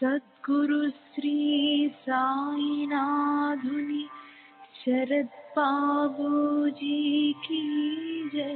सद्गुरु श्री साईनाथुनि शरद बाबूजी की जय।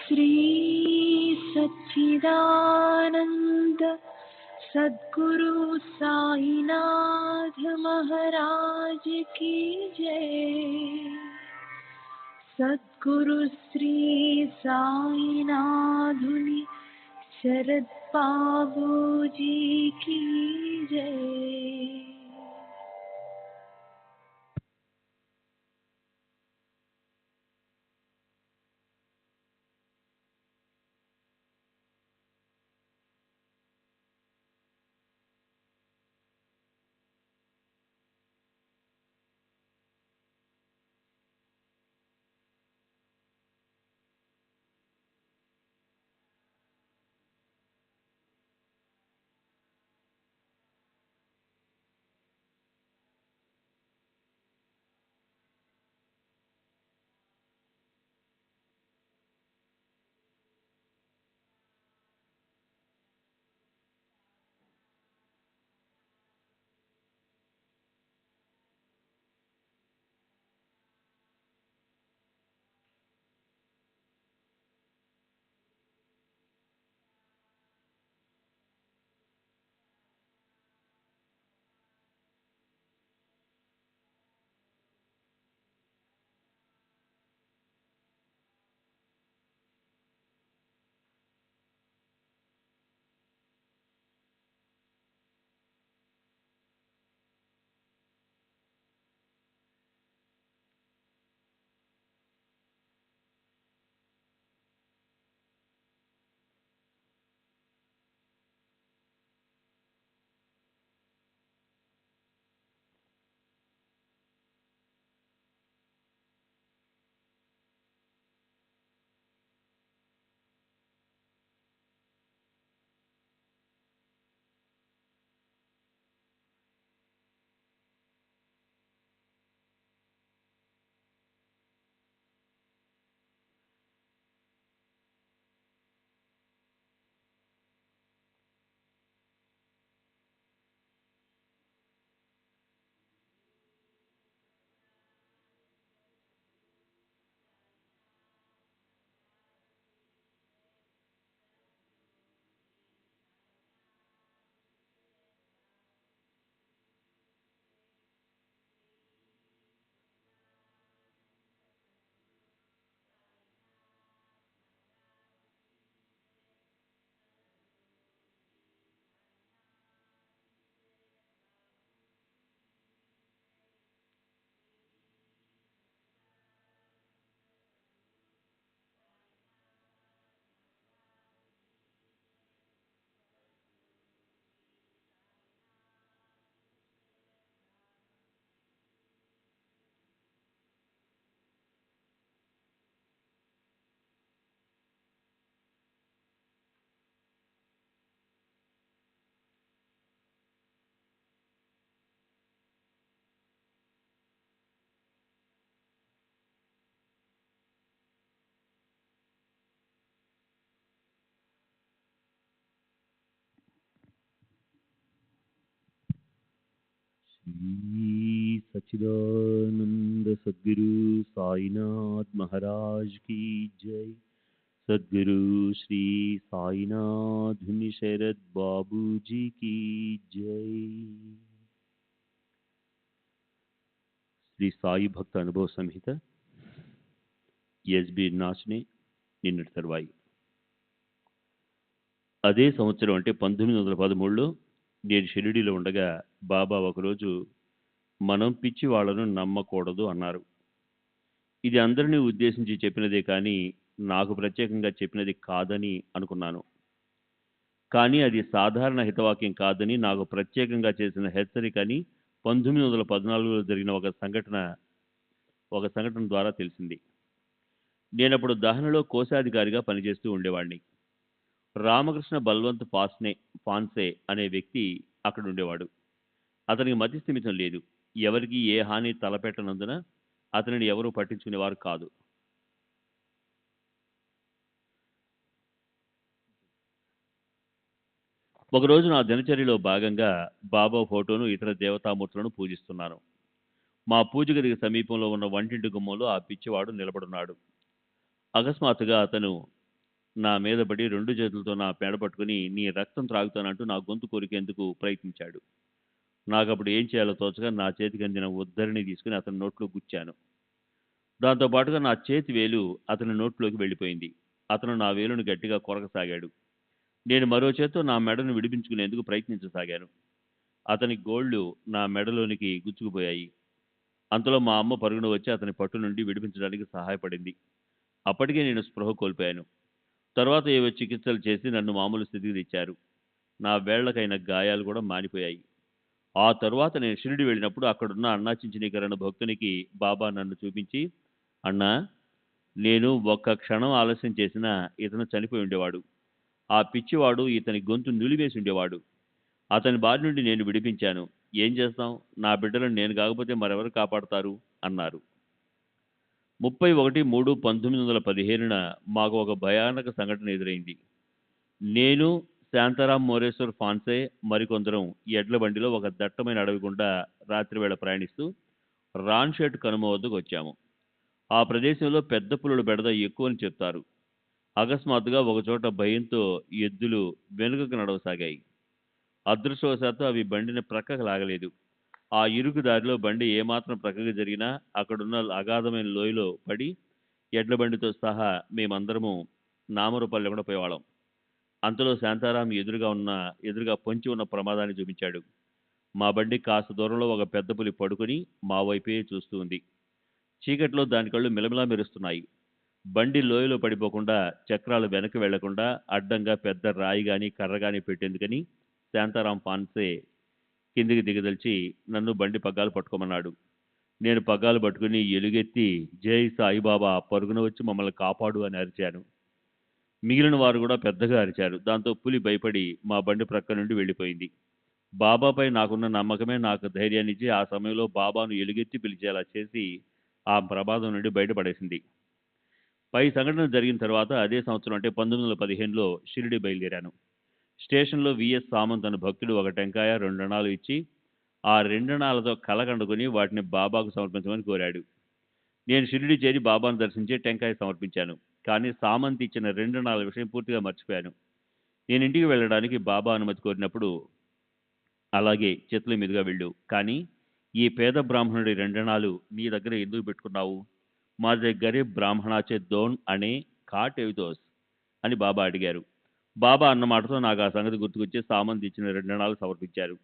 श्री सच्चिदानंद सद्गुरु साईनाथ महाराज की जय। सद्गुरु श्री साईनाथुनि शरद बाबूजी की जय। श्री सच्चिदानंद सद्गुरु साईनाथ महाराज की जय। सद्गुरु श्री साईनाथ शरद बाबू जी की जय। శ్రీ సాయి భక్త అనుభవ సంహిత ఎస్బి నాచ్నే నిన్నటి తర్వాయి. అదే సంవత్సరం అంటే 1913లో నేను షిరిడీలో ఉండగా బాబా ఒకరోజు మనం పిచ్చి వాళ్ళను నమ్మకూడదు అన్నారు. ఇది అందరినీ ఉద్దేశించి చెప్పినదే కానీ నాకు ప్రత్యేకంగా చెప్పినది కాదని అనుకున్నాను. కానీ అది సాధారణ హితవాక్యం కాదని నాకు ప్రత్యేకంగా చేసిన హెచ్చరిక అని 1914లో జరిగిన ఒక సంఘటన ద్వారా తెలిసింది. నేనప్పుడు దహనలో కోశాధికారిగా పనిచేస్తూ ఉండేవాడిని. రామకృష్ణ బల్వంత్ పాన్సే అనే వ్యక్తి అక్కడ ఉండేవాడు. అతనికి మతిస్థిమితం లేదు. ఎవరికి ఏ హాని తలపెట్టనందున అతనిని ఎవరూ పట్టించుకునేవారు కాదు. ఒకరోజు నా దినచర్యలో భాగంగా బాబా ఫోటోను ఇతర దేవతామూర్తులను పూజిస్తున్నాను. మా పూజ గదికి సమీపంలో ఉన్న వంటింటి గుమ్మంలో ఆ పిచ్చివాడు నిలబడున్నాడు. అకస్మాత్తుగా అతను నా మీద పడి 2 చేతులతో నా మెడ పట్టుకుని నీ రక్తం త్రాగుతానంటూ నా గొంతు కొరికేందుకు ప్రయత్నించాడు. నాకప్పుడు ఏం చేయాలో తోచక నా చేతికి అందిన ఉద్దరిని తీసుకుని అతని నోట్లో గుచ్చాను. దాంతో పాటుగా నా చేతి వేలు అతని నోట్లోకి వెళ్ళిపోయింది. అతను నా వేలును గట్టిగా కొరకసాగాడు. నేను మరో చేత్తో నా మెడను విడిపించుకునేందుకు ప్రయత్నించసాగాను. అతని గోళ్లు నా మెడలోనికి గుచ్చుకుపోయాయి. అంతలో మా అమ్మ పరుగున వచ్చి అతని పట్టు నుండి విడిపించడానికి సహాయపడింది. అప్పటికే నేను స్పృహ కోల్పోయాను. తర్వాత ఏవో చికిత్సలు చేసి నన్ను మామూలు స్థితికి తెచ్చారు. నా వేళ్లకైన గాయాలు కూడా మానిపోయాయి. ఆ తరువాత నేను షిరిడి వెళ్ళినప్పుడు అక్కడున్న అన్నా చించినీకరణ భక్తునికి బాబా నన్ను చూపించి, అన్నా, నేను ఒక్క క్షణం ఆలస్యం చేసినా ఇతను చనిపోయి ఉండేవాడు. ఆ పిచ్చివాడు ఇతని గొంతు నులివేసి ఉండేవాడు. అతని బారి నుండి నేను విడిపించాను. ఏం చేస్తాం? నా బిడ్డలను నేను కాకపోతే మరెవరు కాపాడతారు అన్నారు. 31/3/1915న మాకు ఒక భయానక సంఘటన ఎదురైంది. నేను, శాంతారాం మోరేశ్వర్ ఫాన్సే మరికొందరం ఎడ్ల బండిలో ఒక దట్టమైన అడవి గుండా రాత్రివేళ ప్రయాణిస్తూ రాన్షెట్ కనుమ వద్దకు వచ్చాము. ఆ ప్రదేశంలో పెద్ద పులుల బెడద ఎక్కువని చెప్తారు. అకస్మాత్తుగా ఒకచోట భయంతో ఎద్దులు వెనుకకు నడవసాగాయి. అదృష్టవశాత్తు అవి బండిని ప్రక్కకు లాగలేదు. ఆ ఇరుకు దారిలో బండి ఏమాత్రం ప్రక్కకు జరిగినా అక్కడున్న అగాధమైన లోయలో పడి ఎడ్ల బండితో సహా మేమందరము నామరూపాలు లేకుండా పోయేవాళ్ళం. అంతలో శాంతారాం ఎదురుగా పొంచి ఉన్న ప్రమాదాన్ని చూపించాడు. మా బండి కాస్త దూరంలో ఒక పెద్ద పులి పడుకుని మా వైపే చూస్తూ ఉంది. చీకట్లో దాని కళ్ళు మిలమిలా మెరుస్తున్నాయి. బండి లోయలో పడిపోకుండా, చక్రాలు వెనక్కి వెళ్లకుండా అడ్డంగా పెద్ద రాయి గాని కర్ర గాని పెట్టేందుకని శాంతారాం ఫాన్సే కిందికి దిగదలిచి నన్ను బండి పగ్గాలు పట్టుకోమన్నాడు. నేను పగ్గాలు పట్టుకుని ఎలుగెత్తి, జై సాయిబాబా, పరుగున వచ్చి మమ్మల్ని కాపాడు అని అరిచాను. మిగిలిన వారు కూడా పెద్దగా అరిచారు. దాంతో పులి భయపడి మా బండి ప్రక్క నుండి వెళ్ళిపోయింది. బాబాపై నాకున్న నమ్మకమే నాకు ధైర్యాన్నిచ్చి ఆ సమయంలో బాబాను ఎలుగెత్తి పిలిచేలా చేసి ఆ ప్రమాదం నుండి బయటపడేసింది. పై సంఘటన జరిగిన తర్వాత అదే సంవత్సరం అంటే 1915లో షిరిడి బయలుదేరాను. స్టేషన్లో విఎస్ సామంత్ అనే భక్తుడు ఒక టెంకాయ 2 అణాలు ఇచ్చి ఆ 2 అణాలతో కలకండుకుని వాటిని బాబాకు సమర్పించమని కోరాడు. నేను షిరిడి చేరి బాబాను దర్శించి టెంకాయ సమర్పించాను. కానీ సామంత్ ఇచ్చిన 2 అణాల విషయం పూర్తిగా మర్చిపోయాను. నేను ఇంటికి వెళ్ళడానికి బాబా అనుమతి కోరినప్పుడు, అలాగే చేతుల మీదుగా వెళ్ళు, కానీ ఈ పేద బ్రాహ్మణుడి 2 అణాలు నీ దగ్గర ఎందుకు పెట్టుకున్నావు? మాదే గరీబ్ బ్రాహ్మణాచే దోన్ అనే కాటేవితోస్ అని బాబా అడిగారు. బాబా అన్న మాటతో నాకు ఆ సంగతి గుర్తుకొచ్చి సామంత్ ఇచ్చిన 2 అణాలు సమర్పించారు.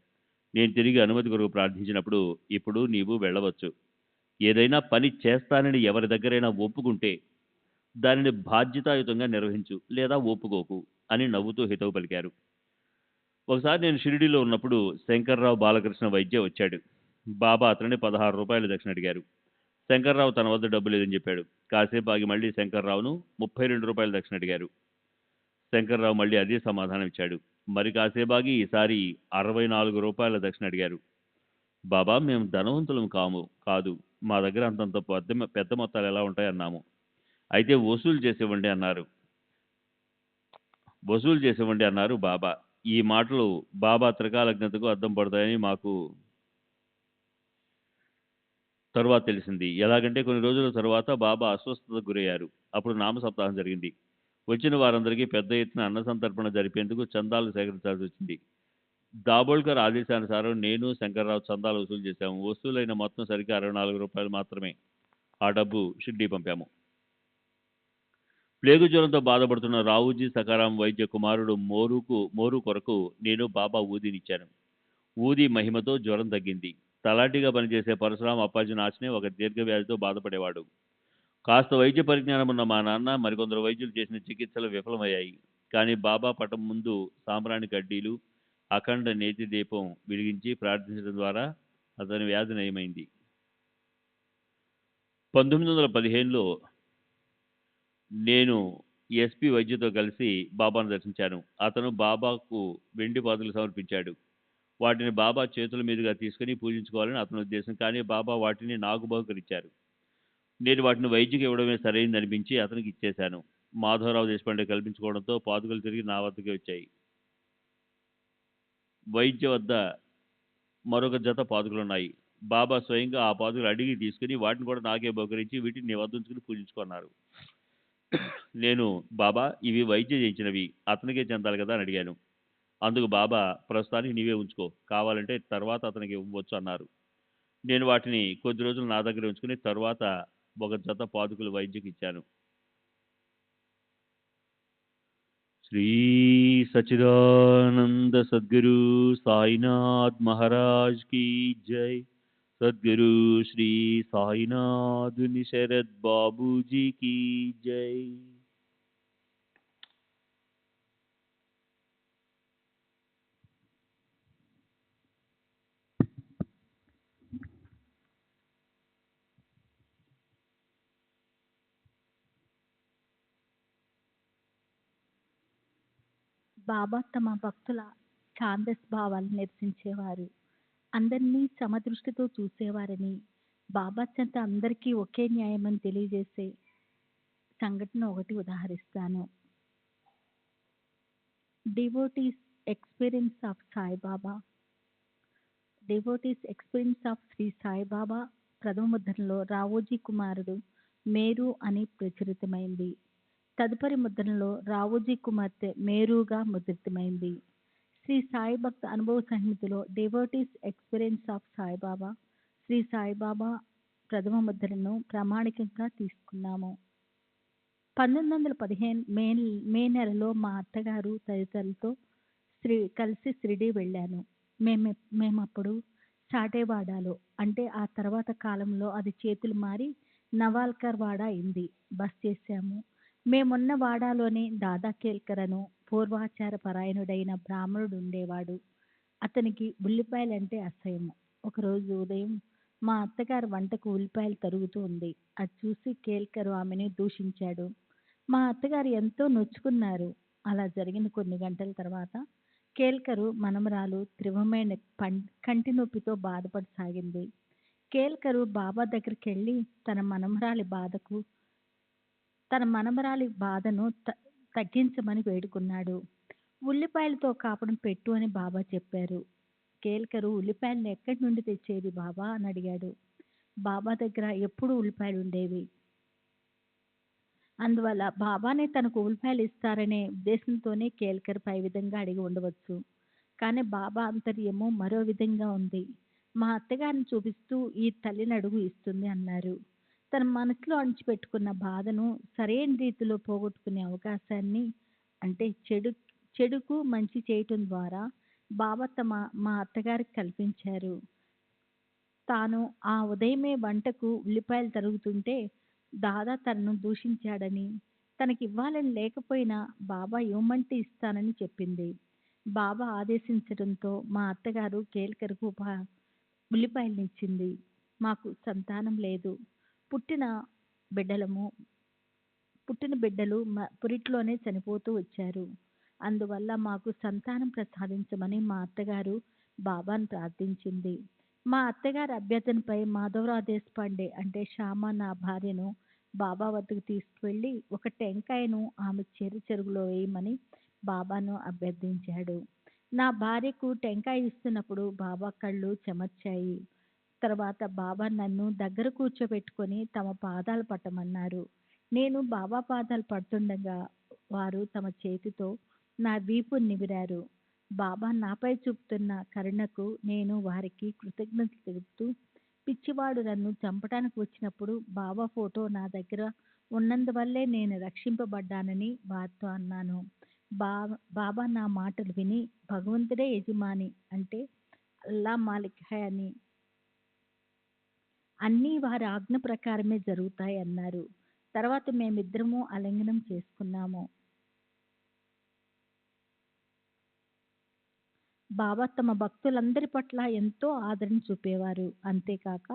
నేను తిరిగి అనుమతి కొరకు ప్రార్థించినప్పుడు, ఇప్పుడు నీవు వెళ్ళవచ్చు. ఏదైనా పని చేస్తానని ఎవరి దగ్గరైనా ఒప్పుకుంటే దానిని బాధ్యతాయుతంగా నిర్వహించు, లేదా ఒప్పుకోకు అని నవ్వుతూ హితవు పలికారు. ఒకసారి నేను షిరిడీలో ఉన్నప్పుడు శంకర్రావు బాలకృష్ణ వైద్య వచ్చాడు. బాబా అతనిని 16 రూపాయలు దక్షిణ అడిగారు. శంకర్రావు తన వద్ద డబ్బు లేదని చెప్పాడు. కాసేపు ఆగి మళ్ళీ శంకర్రావును 32 రూపాయలు దక్షిణ అడిగారు. శంకర్రావు మళ్ళీ అదే సమాధానం ఇచ్చాడు. మరి కాసేపు ఆగి ఈసారి 64 రూపాయల దక్షిణ అడిగారు. బాబా, మేము ధనవంతులం కాదు, మా దగ్గర అంతంత పెద్ద మొత్తాలు ఎలా ఉంటాయన్నాము. అయితే వసూలు చేసేవండి అన్నారు బాబా. ఈ మాటలు బాబా త్రికాలజ్ఞతకు అద్దం పడతాయని మాకు తరువాత తెలిసింది. ఎలాగంటే కొన్ని రోజుల తరువాత బాబా అస్వస్థతకు గురయ్యారు. అప్పుడు నామ సప్తాహం జరిగింది. వచ్చిన వారందరికీ పెద్ద ఎత్తున అన్న సంతర్పణ జరిపేందుకు చందాలు సేకరించాల్సి వచ్చింది. దాబోల్కర్ ఆదేశానుసారం నేను, శంకర్రావు చందాలు వసూలు చేశాము. వసూలైన మొత్తం సరిగ్గా 64 రూపాయలు మాత్రమే. ఆ డబ్బు షిర్డీ పంపాము. ప్లేగు జ్వరంతో బాధపడుతున్న రావుజీ సకారాం వైద్య కుమారుడు మోరు కొరకు నేను బాబా ఊదినిచ్చాను. ఊది మహిమతో జ్వరం తగ్గింది. తలాటిగా పనిచేసే పరశురాం అప్పాజీ నాచనే ఒక దీర్ఘవ్యాధితో బాధపడేవాడు. కాస్త వైద్య పరిజ్ఞానం ఉన్న మా నాన్న మరికొందరు వైద్యులు చేసిన చికిత్సలు విఫలమయ్యాయి. కానీ బాబా పటం ముందు సాంబ్రాణి కడ్డీలు, అఖండ నేతి దీపం వెలిగించి ప్రార్థించడం ద్వారా అతని వ్యాధి నయమైంది. 1915లో నేను ఎస్పీ వైద్యుతో కలిసి బాబాను దర్శించాను. అతను బాబాకు వెండి పాదులు సమర్పించాడు. వాటిని బాబా చేతుల మీదుగా తీసుకుని పూజించుకోవాలని అతని ఉద్దేశం. కానీ బాబా వాటిని నాకు బహుకరించారు. నేను వాటిని వైద్యుకి ఇవ్వడమే సరైనది అనిపించి అతనికి ఇచ్చేశాను. మాధవరావు దేశపాండే కల్పించుకోవడంతో పాదుకలు తిరిగి నా వద్దకే వచ్చాయి. వైద్య వద్ద మరొక జత పాదుకలున్నాయి. బాబా స్వయంగా ఆ పాదుకలు అడిగి తీసుకుని వాటిని కూడా నాకే బహుకరించి వీటిని నీ వద్ద ఉంచుకుని పూజించుకున్నారు. నేను బాబా ఇవి వైద్య చేయించినవి అతనికే చెందాలి కదా అని అడిగాను. అందుకు బాబా ప్రస్తుతానికి నీవే ఉంచుకో, కావాలంటే తర్వాత అతనికి ఇవ్వచ్చు అన్నారు. నేను వాటిని కొద్ది రోజులు నా దగ్గర ఉంచుకుని తర్వాత ఒక జత పాదుకులు వైద్యకి ఇచ్చాను. శ్రీ సచిదానంద సద్గురు సాయినాథ్ మహారాజ్ की जय. सद्गुरु श्री साईनाथ निशरद बाबू जी की जय. బాబా తమ భక్తుల ఛాందస్ భావాలను నిరసించేవారు. అందరినీ సమదృష్టితో చూసేవారని, బాబా చెంత అందరికీ ఒకే న్యాయమని తెలియజేసే సంఘటన ఒకటి ఉదాహరిస్తాను. Devotees experience of Saibaba. Devotees experience of Shri Saibaba ప్రథమ ముద్రణలో రావోజీ కుమారుడు మేరు అని ప్రచురితమైంది. తదుపరి ముద్రణలో రావోజీ కుమార్తె మేరుగా ముద్రితమైంది. శ్రీ సాయి భక్త అనుభవ సంహితలో devotees experience of Saibaba Shri Saibaba ప్రథమ ముద్రణను ప్రామాణికంగా తీసుకున్నాము. 1915 మే నెలలో మా అత్తగారు తదితరులతో కలిసి షిరిడీ వెళ్ళాను. మేమప్పుడు సాటేవాడాలో, అంటే ఆ తర్వాత కాలంలో అది చేతులు మారి నవాల్కర్ వాడా అయింది, బస్ చేశాము. మేమున్న వాడాలోనే దాదా కేల్కర్ అను పూర్వాచార పరాయణుడైన బ్రాహ్మణుడు ఉండేవాడు. అతనికి ఉల్లిపాయలంటే అసహ్యము. ఒకరోజు ఉదయం మా అత్తగారు వంటకు ఉల్లిపాయలు తరుగుతూ ఉంది. అది చూసి కేల్కరు ఆమెని దూషించాడు. మా అత్తగారు ఎంతో నొచ్చుకున్నారు. అలా జరిగిన కొన్ని గంటల తర్వాత కేల్కరు మనమరాలు తీవ్రమైన కంటి నొప్పితో బాధపడసాగింది. కేల్కరు బాబా దగ్గరికి వెళ్ళి తన మనమరాలి బాధను తగ్గించమని వేడుకున్నాడు. ఉల్లిపాయలతో కాపడం పెట్టు అని బాబా చెప్పారు. కేల్కరు ఉల్లిపాయలను ఎక్కడి నుండి తెచ్చేది బాబా అని అడిగాడు. బాబా దగ్గర ఎప్పుడూ ఉల్లిపాయలు ఉండేవి. అందువల్ల బాబానే తనకు ఉల్లిపాయలు ఇస్తారనే ఉద్దేశంతోనే కేల్కర్ పై విధంగా అడిగి ఉండవచ్చు. కానీ బాబా అంతర్యము మరో విధంగా ఉంది. మా అత్తగారిని చూపిస్తూ ఈ తల్లిని అడుగు ఇస్తుంది అన్నారు. తన మనసులో అణిచిపెట్టుకున్న బాధను సరైన రీతిలో పోగొట్టుకునే అవకాశాన్ని, అంటే చెడుకు మంచి చేయటం ద్వారా బాబా మా అత్తగారికి కల్పించారు. తాను ఆ ఉదయమే వంటకు ఉల్లిపాయలు తరుగుతుంటే దాదా తనను దూషించాడని, తనకి ఇవ్వాలని లేకపోయినా బాబా ఇవ్వమంటే ఇస్తానని చెప్పింది. బాబా ఆదేశించడంతో మా అత్తగారు కేల్కర్కు ఉల్లిపాయలనిచ్చింది. మాకు సంతానం లేదు. పుట్టిన బిడ్డలు పురిట్లోనే చనిపోతూ వచ్చారు. అందువల్ల మాకు సంతానం ప్రసాదించమని మా అత్తగారు బాబాను ప్రార్థించింది. మా అత్తగారి అభ్యర్థనపై మాధవరావు దేశపాండే అంటే శ్యామ నా భార్యను బాబా వద్దకు తీసుకువెళ్ళి ఒక టెంకాయను ఆమె చెరుగులో వేయమని బాబాను అభ్యర్థించాడు. నా భార్యకు టెంకాయ ఇస్తున్నప్పుడు బాబా కళ్ళు చెమర్చాయి. తర్వాత బాబా నన్ను దగ్గర కూర్చోబెట్టుకొని తమ పాదాలు పట్టమన్నారు. నేను బాబా పాదాలు పడుతుండగా వారు తమ చేతితో నా వీపు నిమిరారు. బాబా నాపై చూపుతున్న కరుణకు నేను వారికి కృతజ్ఞతలు తెలుపుతూ, పిచ్చివాడు నన్ను చంపడానికి వచ్చినప్పుడు బాబా ఫోటో నా దగ్గర ఉన్నందువల్లే నేను రక్షింపబడ్డానని వారితో అన్నాను. బాబా నా మాటలు విని భగవంతుడే యజమాని, అంటే అల్లా మాలిక్ హై అని, అన్నీ వారి ఆజ్ఞ ప్రకారమే జరుగుతాయి అన్నారు. తర్వాత మేమిద్దరము ఆలింగనం చేసుకున్నాము. బాబా తమ భక్తులందరి పట్ల ఎంతో ఆదరణ చూపేవారు. అంతేకాక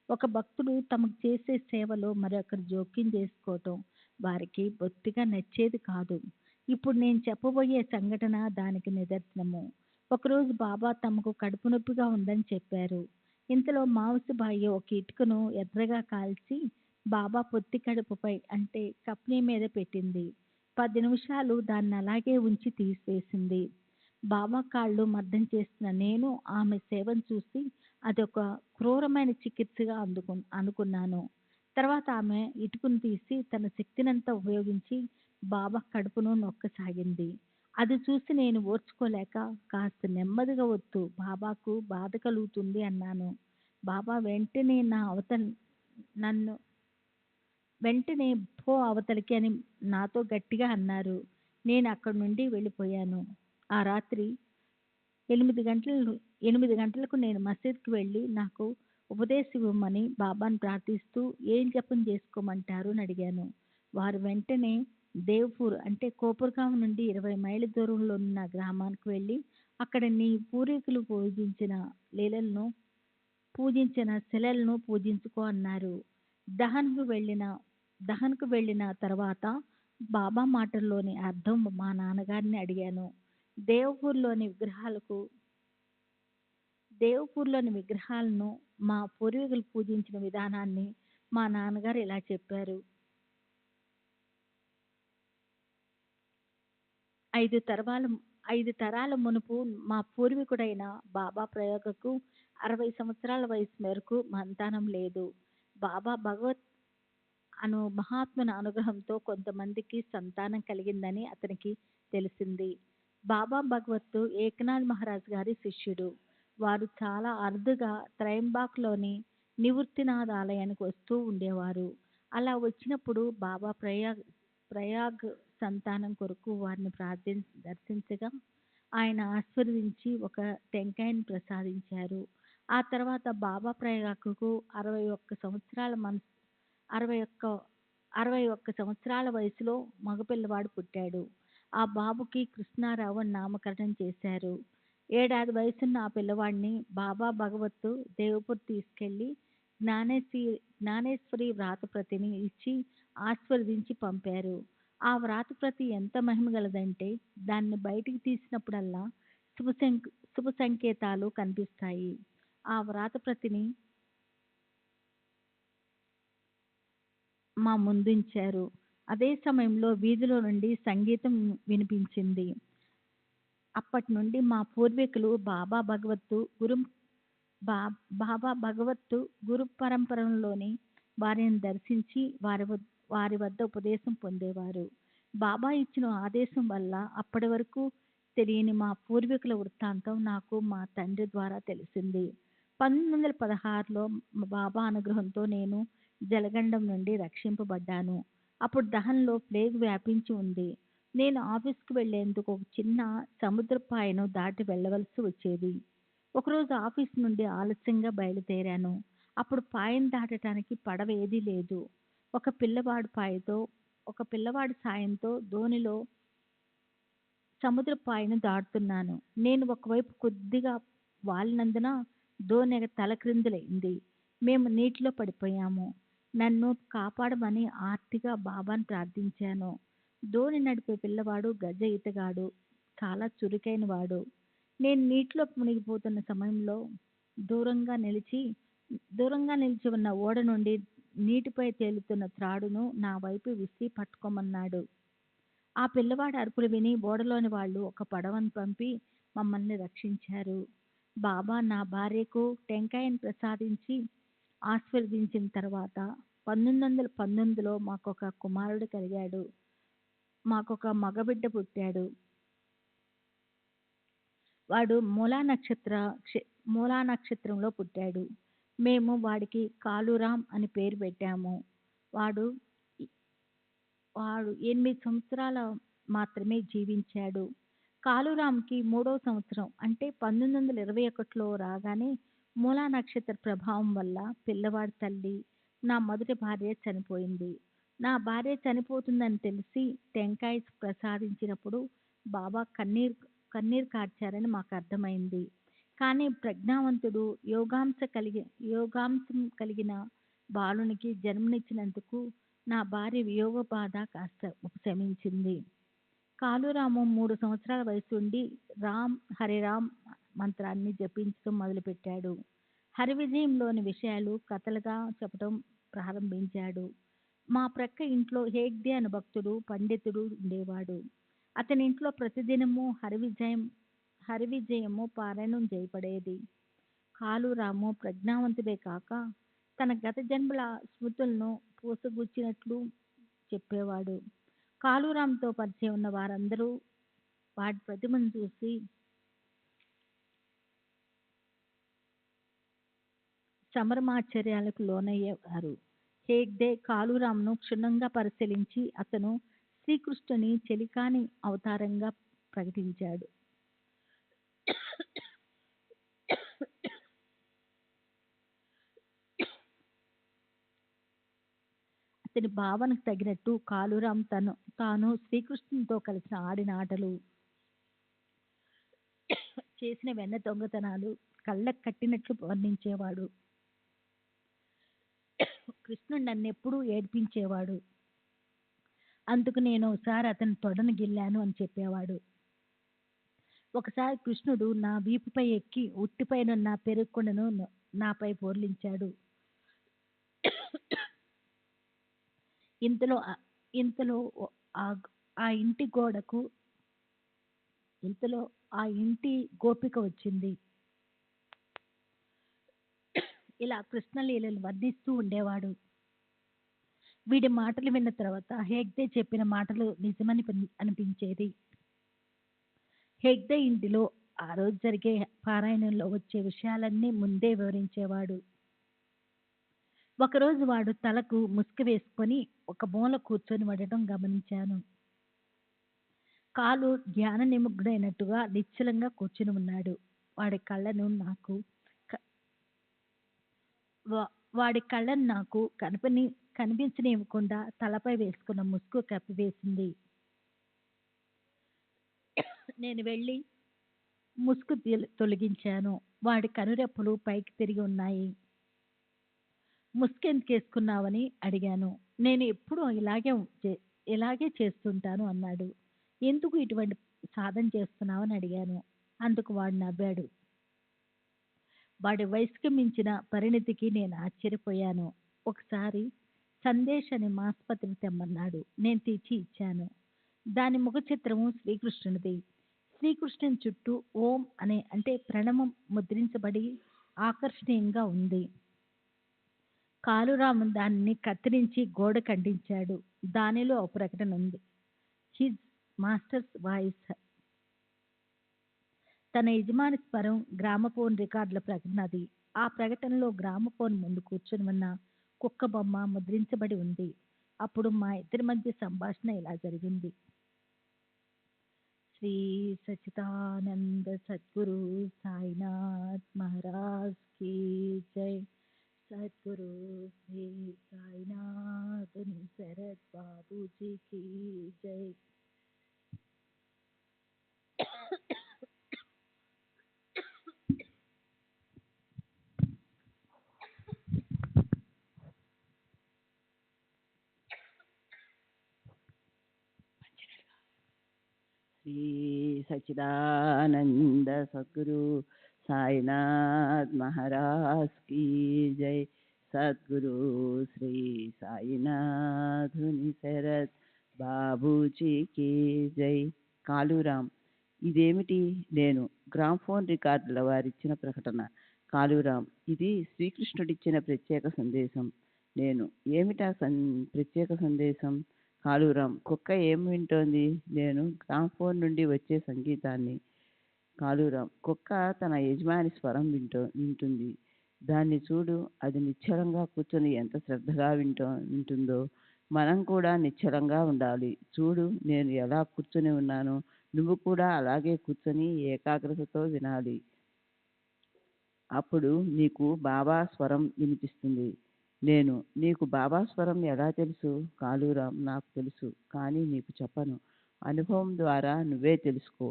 ఒక భక్తుడు తమకు చేసే సేవలో మరొకరు జోక్యం చేసుకోవటం వారికి బొత్తిగా నచ్చేది కాదు. ఇప్పుడు నేను చెప్పబోయే సంఘటన దానికి నిదర్శనము. ఒకరోజు బాబా తమకు కడుపు నొప్పిగా ఉందని చెప్పారు. ఇంతలో మాంసబాయి ఒక ఇటుకను ఎర్రగా కాల్చి బాబా పొత్తి కడుపుపై, అంటే కప్నీ మీద పెట్టింది. 10 నిమిషాలు దాన్ని అలాగే ఉంచి తీసివేసింది. బాబా కాళ్ళు మర్దం చేస్తున్న నేను ఆమె సేవను చూసి అదొక క్రూరమైన చికిత్సగా అనుకున్నాను. తర్వాత ఆమె ఇటుకను తీసి తన శక్తినంతా ఉపయోగించి బాబా కడుపును నొక్కసాగింది. అది చూసి నేను ఓర్చుకోలేక కాస్త నెమ్మదిగా వద్దు బాబాకు బాధ కలుగుతుంది అన్నాను. బాబా నన్ను వెంటనే పో అవతలికి అని నాతో గట్టిగా అన్నారు. నేను అక్కడి నుండి వెళ్ళిపోయాను. ఆ రాత్రి 8 గంటలకు నేను మసీద్‌కి వెళ్ళి నాకు ఉపదేశం ఇవ్వమని బాబాను ప్రార్థిస్తూ ఏం జపం చేసుకోమంటారు అని అడిగాను. వారు వెంటనే దేవ్‌పూర్ అంటే కోపర్‌గాం నుండి 20 మైళ్ళ దూరంలో ఉన్న గ్రామానికి వెళ్ళి అక్కడ నీ పూర్వీకులు పూజించిన శిలలను పూజించుకో అన్నారు. దహన్‌కు వెళ్ళిన దహన్‌కు వెళ్ళిన తర్వాత బాబా మాటల్లోని అర్థం మా నాన్నగారిని అడిగాను. దేవ్‌పూర్‌లోని విగ్రహాలను మా పూర్వీకులు పూజించిన విధానాన్ని మా నాన్నగారు ఇలా చెప్పారు. 5 తరవాల 5 తరాల మునుపు మా పూర్వీకుడైన బాబా ప్రయోగకు 60 సంవత్సరాల వయసు మేరకు సంతానం లేదు. బాబా భగవత్ మహాత్ముని అనుగ్రహంతో కొంతమందికి సంతానం కలిగిందని అతనికి తెలిసింది. బాబా భగవత్ ఏకనాథ్ మహారాజ్ గారి శిష్యుడు. వారు చాలా అరుదుగా త్రయంబాక్‌లోని నివృత్తినాథ్ ఆలయానికి వస్తూ ఉండేవారు. అలా వచ్చినప్పుడు బాబా ప్రయాగ్ సంతానం కొరకు వారిని దర్శించగా ఆయన ఆశీర్వదించి ఒక టెంకాయను ప్రసాదించారు. ఆ తర్వాత బాబా ప్రయాగ్‌కు 61 సంవత్సరాల వయసులో మగపిల్లవాడు పుట్టాడు. ఆ బాబుకి కృష్ణారావు అని నామకరణం చేశారు. ఏడాది వయసున్న ఆ పిల్లవాడిని బాబా భగవత్ దేవ్‌పూర్ తీసుకెళ్ళి జ్ఞానేశ్వరి వ్రాతప్రతిని ఇచ్చి ఆశీర్వదించి పంపారు. ఆ వ్రాతప్రతి ఎంత మహిమగలదంటే దాన్ని బయటికి తీసినప్పుడల్లా శుభ సంకేతాలు కనిపిస్తాయి. ఆ వ్రాతప్రతిని మా ముందుంచారు. అదే సమయంలో వీధిలో నుండి సంగీతం వినిపించింది. అప్పటి నుండి మా పూర్వీకులు బాబా భగవత్తు గురు పరంపరలోని వారిని దర్శించి వారి వద్ద ఉపదేశం పొందేవారు. బాబా ఇచ్చిన ఆదేశం వల్ల అప్పటి వరకు తెలియని మా పూర్వీకుల వృత్తాంతం నాకు మా తండ్రి ద్వారా తెలిసింది. 1916లో బాబా అనుగ్రహంతో నేను జలగండం నుండి రక్షింపబడ్డాను. అప్పుడు దహన్‌లో ప్లేగ్ వ్యాపించి ఉంది. నేను ఆఫీస్‌కి వెళ్లేందుకు ఒక చిన్న సముద్రపాయను దాటి వెళ్ళవలసి వచ్చేది. ఒకరోజు ఆఫీస్ నుండి ఆలస్యంగా బయలుదేరాను. అప్పుడు పాయను దాటటానికి పడవ ఏదీ లేదు. ఒక పిల్లవాడి సాయంతో దోణిలో సముద్రపాయను దాటుతున్నాను. నేను ఒకవైపు కొద్దిగా వాలినందున దోణి తలక్రిందులైంది. మేము నీటిలో పడిపోయాము. నన్ను కాపాడమని ఆర్తిగా బాబాను ప్రార్థించాను. దోణి నడిపే పిల్లవాడు గజ ఈతగాడు. చాలా చురుకైనవాడు. నేను నీటిలో మునిగిపోతున్న సమయంలో దూరంగా నిలిచి ఉన్న ఓడ నుండి నీటిపై తేలుతున్న త్రాడును నా వైపు విసిరి పట్టుకోమన్నాడు. ఆ పిల్లవాడి అరుపులు విని ఓడలోని వాళ్ళు ఒక పడవను పంపి మమ్మల్ని రక్షించారు. బాబా నా భార్యకు టెంకాయను ప్రసాదించి ఆశీర్వదించిన తర్వాత 1919లో మాకొక కుమారుడు కలిగాడు. మాకొక మగబిడ్డ పుట్టాడు. వాడు మూలా నక్షత్రంలో పుట్టాడు. మేము వాడికి కాలురాం అని పేరు పెట్టాము. వాడు 8 సంవత్సరాలు మాత్రమే జీవించాడు. కాలురాంకి 3వ సంవత్సరం అంటే 1921లో రాగానే మూలా నక్షత్ర ప్రభావం వల్ల పిల్లవాడి తల్లి, నా మొదటి భార్య చనిపోయింది. నా భార్య చనిపోతుందని తెలిసి టెంకాయ ప్రసాదించినప్పుడు బాబా కన్నీరు కార్చారని మాకు అర్థమైంది. కానీ ప్రజ్ఞావంతుడు యోగాంశం కలిగిన బాలునికి జన్మనిచ్చినందుకు నా భార్య వియోగ బాధ కాస్త ఉపశమించింది. కాలురాము 3 సంవత్సరాల వయసుండి రామ్ హరిరామ్ మంత్రాన్ని జపించడం మొదలుపెట్టాడు. హరివిజయంలోని విషయాలు కథలుగా చెప్పడం ప్రారంభించాడు. మా ప్రక్క ఇంట్లో హేగ్డే అనే భక్తుడు పండితుడు ఉండేవాడు. అతని ఇంట్లో ప్రతిదినము హరివిజయము పారాయణం చేయబడేది. కాలురాము ప్రజ్ఞావంతుడే కాక తన గత జన్మల స్మృతులను పూసగుచ్చినట్లు చెప్పేవాడు. కాళూరాంతో పరిచయం ఉన్న వారందరూ వాడి ప్రతిమను చూసి సంభ్రమాశ్చర్యాలకు లోనయ్యేవారు. హేగ్డే కాళూరాంను క్షుణ్ణంగా పరిశీలించి అతను శ్రీకృష్ణుని చెలికాని అవతారంగా ప్రకటించాడు. అతని భావనకు తగినట్టు కాళూరాం తాను శ్రీకృష్ణునితో కలిసి ఆడిన ఆటలు, చేసిన వెన్న దొంగతనాలు కళ్ళకు కట్టినట్లు వర్ణించేవాడు. కృష్ణుడు నన్నెప్పుడూ ఏడ్పించేవాడు. అందుకు నేను ఒకసారి అతని తొడను గిల్లాను అని చెప్పేవాడు. ఒకసారి కృష్ణుడు నా వీపుపై ఎక్కి ఉట్టిపైనున్న పెరుగుకొండను నాపై బోర్లించాడు. ఇంతలో ఇంతలో ఆ ఇంటి గోడకు ఇంతలో ఆ ఇంటి గోపిక వచ్చింది. ఇలా కృష్ణలీలలు వర్ణిస్తూ ఉండేవాడు. వీడి మాటలు విన్న తర్వాత హేగ్డే చెప్పిన మాటలు నిజమని అనిపించేది. హేగ్డే ఇంటిలో ఆ రోజు జరిగే పారాయణంలో వచ్చే విషయాలన్నీ ముందే వివరించేవాడు. ఒకరోజు వాడు తలకు ముసుగు వేసుకొని ఒక మూల కూర్చొని ఉండటం గమనించాను. కాలు ధ్యాన నిమగ్నుడైనట్టుగా నిశ్చలంగా కూర్చుని ఉన్నాడు. వాడి కళ్ళను నాకు కనిపించనివ్వకుండా తలపై వేసుకున్న ముసుగు కప్పివేసింది. నేను వెళ్ళి ముసుగు తొలగించాను. వాడి కనురెప్పలు పైకి తిరిగి ఉన్నాయి. ముసుగు ఎందుకు వేసుకున్నావని అడిగాను. నేను ఎప్పుడూ ఇలాగే చేస్తుంటాను అన్నాడు. ఎందుకు ఇటువంటి సాధన చేస్తున్నావని అడిగాను. అందుకు వాడు నవ్వాడు. వాడి వయసుకి మించిన పరిణితికి నేను ఆశ్చర్యపోయాను. ఒకసారి సందేశ్ అనే మాస్పత్రి తెమ్మన్నాడు. నేను తెచ్చి ఇచ్చాను. దాని ముఖ చిత్రము శ్రీకృష్ణుడిది. శ్రీకృష్ణుని చుట్టూ ఓం అంటే ప్రణవం ముద్రించబడి ఆకర్షణీయంగా ఉంది. కాళూరాము దానిని కత్తిరించి గోడ ఖండించాడు. దానిలో ఒక ప్రకటన ఉంది. His masters voice. తన యజమాని స్వరం గ్రామఫోన్ రికార్డుల ప్రకటన అది. ఆ ప్రకటనలో గ్రామఫోన్ ముందు కూర్చొని ఉన్న కుక్క బొమ్మ ముద్రించబడి ఉంది. అప్పుడు మా ఇద్దరి మధ్య సంభాషణ ఇలా జరిగింది. శ్రీ సచిదానంద సద్గురు సాయినాథ్ మహారాజ్ కీ జై. సద్గురు శ్రీ సాయినాథ్ శరత్ బాబూజీ కీ జై. శ్రీ సచిదానంద సద్గురు సాయినాథ్ మహారాజ్ కీ జై. సద్గురు శ్రీ సాయినాథుని శరత్ బాబూజీ కీ జై. కాళూరాం. ఇదేమిటి? నేను గ్రామ్ఫోన్ రికార్డుల వారిచ్చిన ప్రకటన. కాళూరాం. ఇది శ్రీకృష్ణుడిచ్చిన ప్రత్యేక సందేశం. నేను ఏమిటా ప్రత్యేక సందేశం? కాళూరాం. కుక్క ఏం వింటోంది? నేను గ్రామ్ఫోన్ నుండి వచ్చే సంగీతాన్ని. కాళూరాం. కుక్క తన యజమాని స్వరం వింటుంది. దాన్ని చూడు. అది నిశ్చలంగా కూర్చొని ఎంత శ్రద్ధగా వింటుందో. మనం కూడా నిశ్చలంగా ఉండాలి. చూడు, నేను ఎలా కూర్చొని ఉన్నానో నువ్వు కూడా అలాగే కూర్చొని ఏకాగ్రతతో వినాలి. అప్పుడు నీకు బాబా స్వరం వినిపిస్తుంది. నేను నీకు బాబా స్వరం ఎలా తెలుసు? కాళూరాం. నాకు తెలుసు, కానీ నీకు చెప్పను. అనుభవం ద్వారా నువ్వే తెలుసుకో.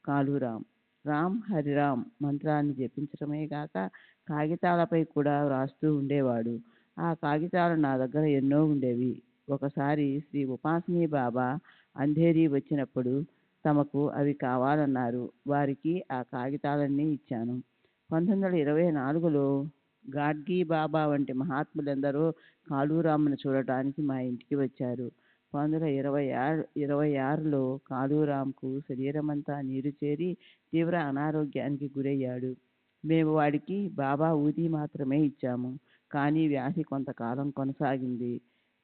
కాళూరాం. రామ్ హరిరామ్ మంత్రాన్ని జపించడమే కాక కాగితాలపై కూడా వ్రాస్తూ ఉండేవాడు. ఆ కాగితాలు నా దగ్గర ఎన్నో ఉండేవి. ఒకసారి శ్రీ ఉపాసనీ బాబా అంధేరి వచ్చినప్పుడు తమకు అవి కావాలన్నారు. వారికి ఆ కాగితాలన్నీ ఇచ్చాను. 1924లో గాడ్గీ బాబా వంటి మహాత్ములెందరో కాళూరామును చూడటానికి మా ఇంటికి వచ్చారు. 1926లో కాళూరాంకు శరీరమంతా నీరు చేరి తీవ్ర అనారోగ్యానికి గురయ్యాడు. మేము వాడికి బాబా ఊది మాత్రమే ఇచ్చాము. కానీ వ్యాధి కొంతకాలం కొనసాగింది.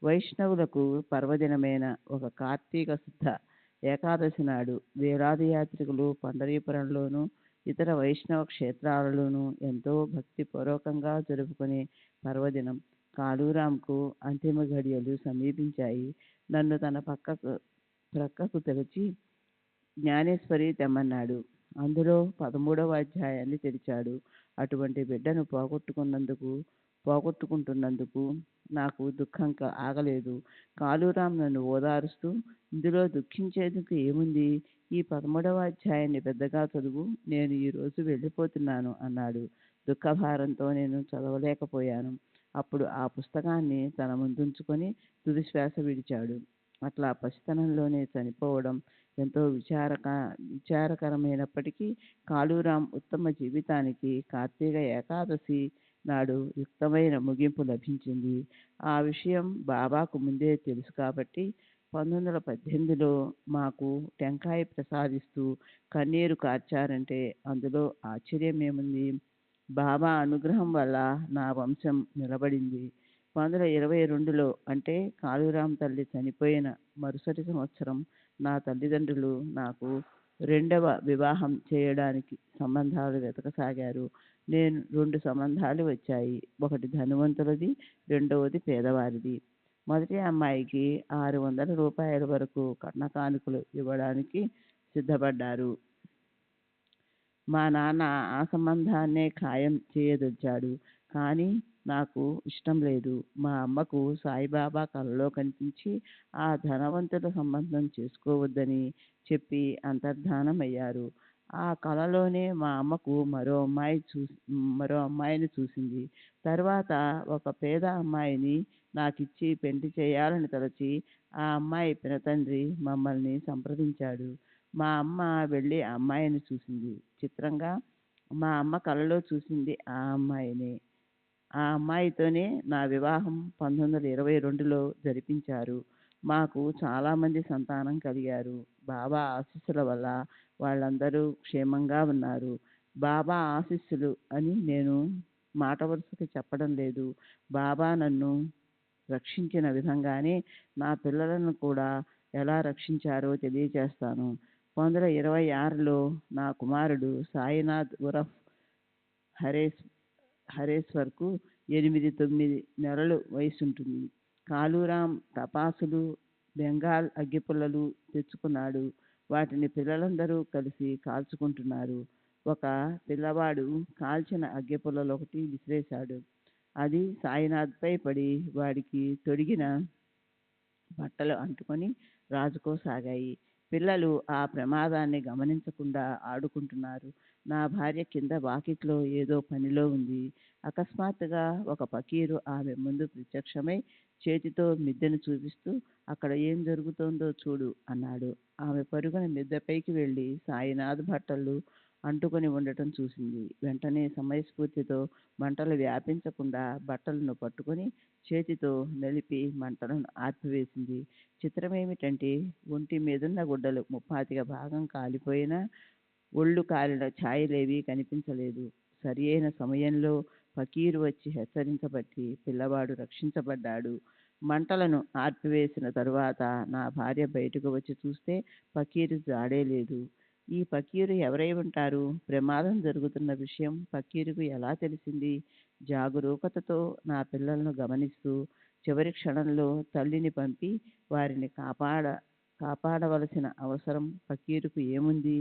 వైష్ణవులకు పర్వదినమైన ఒక కార్తీక శుద్ధ ఏకాదశి నాడు వేలాది యాత్రికులు పండరీపురంలోను ఇతర వైష్ణవ క్షేత్రాలలోనూ ఎంతో భక్తిపూర్వకంగా జరుపుకునే పర్వదినం. కాళూరాంకు అంతిమ ఘడియలు సమీపించాయి. నన్ను తన ప్రక్కకు పిలిచి జ్ఞానేశ్వరి తెమ్మన్నాడు. అందులో 13వ అధ్యాయాన్ని తెరిచాడు. అటువంటి బిడ్డను పోగొట్టుకుంటున్నందుకు నాకు దుఃఖం ఆగలేదు. కాళూరాం నన్ను ఓదారుస్తూ, ఇందులో దుఃఖించేందుకు ఏముంది? ఈ 13వ అధ్యాయాన్ని పెద్దగా చదువు, నేను ఈరోజు వెళ్ళిపోతున్నాను అన్నాడు. దుఃఖభారంతో నేను చదవలేకపోయాను. అప్పుడు ఆ పుస్తకాన్ని తన ముందుంచుకొని తుది శ్వాస విడిచాడు. అట్లా పసితనంలోనే చనిపోవడం ఎంతో విచారకరమైనప్పటికీ కాళూరాం ఉత్తమ జీవితానికి కార్తీక ఏకాదశి నాడు యుక్తమైన ముగింపు లభించింది. ఆ విషయం బాబాకు ముందే తెలుసు కాబట్టి 1918లో మాకు టెంకాయ ప్రసాదిస్తూ కన్నీరు కార్చారంటే అందులో ఆశ్చర్యమేముంది? బాబా అనుగ్రహం వల్ల నా వంశం నిలబడింది. 1922లో అంటే కాళూరాం తల్లి చనిపోయిన మరుసటి సంవత్సరం నా తల్లిదండ్రులు నాకు రెండవ వివాహం చేయడానికి సంబంధాలు వెతకసాగారు. 2 సంబంధాలు వచ్చాయి. ఒకటి ధనవంతులది, రెండవది పేదవారిది. మొదటి అమ్మాయికి 600 రూపాయల వరకు కట్న కానుకలు ఇవ్వడానికి సిద్ధపడ్డారు. మా నాన్న ఆ సంబంధాన్నే ఖాయం చేయదలిచాడు. కానీ నాకు ఇష్టం లేదు. మా అమ్మకు సాయిబాబా కలలో కనిపించి ఆ ధనవంతుల సంబంధం చేసుకోవద్దని చెప్పి అంతర్ధానం అయ్యారు. ఆ కలలోనే మా అమ్మకు మరో అమ్మాయిని చూసింది. తర్వాత ఒక పేద అమ్మాయిని నాకిచ్చి పెళ్లి చేయాలని తలచి ఆ అమ్మాయి పినతండ్రి మమ్మల్ని సంప్రదించాడు. మా అమ్మ వెళ్ళి ఆ అమ్మాయిని చూసింది. చిత్రంగా మా అమ్మ కలలో చూసింది ఆ అమ్మాయినే. ఆ అమ్మాయితోనే నా వివాహం 1922లో జరిపించారు. మాకు చాలామంది సంతానం కలిగారు. బాబా ఆశీస్సుల వల్ల వాళ్ళందరూ క్షేమంగా ఉన్నారు. బాబా ఆశీస్సులు అని నేను మాట వరుసకి చెప్పడం లేదు. బాబా నన్ను రక్షించిన విధంగానే నా పిల్లలను కూడా ఎలా రక్షించారో తెలియజేస్తాను. 1926లో నా కుమారుడు సాయినాథ్ ఉరఫ్ హరేశ్వర్కు 8-9 నెలలు వయసుంటుంది. కాళూరాం టపాసులు, బెంగాల్ అగ్గిపుల్లలు తెచ్చుకున్నాడు. వాటిని పిల్లలందరూ కలిసి కాల్చుకుంటున్నారు. ఒక పిల్లవాడు కాల్చిన అగ్గిపుల్లలొకటి విసిరేశాడు. అది సాయినాథ్పై పడి వాడికి తొడిగిన బట్టలు అంటుకొని రాజుకోసాగాయి. పిల్లలు ఆ ప్రమాదాన్ని గమనించకుండా ఆడుకుంటున్నారు. నా భార్య కింద వాకిట్లో ఏదో పనిలో ఉంది. అకస్మాత్తుగా ఒక ఫకీరు ఆమె ముందు ప్రత్యక్షమై చేతితో మిద్దెను చూపిస్తూ, అక్కడ ఏం జరుగుతోందో చూడు అన్నాడు. ఆమె పరుగున మిద్దెపైకి వెళ్ళి సాయినాథ్ బట్టలు అంటుకొని ఉండటం చూసింది. వెంటనే సమయస్ఫూర్తితో మంటలు వ్యాపించకుండా బట్టలను పట్టుకొని చేతితో నలిపి మంటలను ఆర్పివేసింది. చిత్రమేమిటంటే ఒంటి మీదున్న గుడ్డలు 35 భాగం కాలిపోయినా ఒళ్ళు కాలిన ఛాయలేవీ కనిపించలేదు. సరి అయిన సమయంలో ఫకీరు వచ్చి హెచ్చరించబట్టి పిల్లవాడు రక్షించబడ్డాడు. మంటలను ఆర్పివేసిన తరువాత నా భార్య బయటకు వచ్చి చూస్తే ఫకీరు జాడే లేదు. ఈ ఫకీరు ఎవరై ఉంటారు? ప్రమాదం జరుగుతున్న విషయం ఫకీరుకు ఎలా తెలిసింది? జాగరూకతతో నా పిల్లలను గమనిస్తూ చివరి క్షణంలో తల్లిని పంపి వారిని కాపాడవలసిన అవసరం ఫకీరుకు ఏముంది?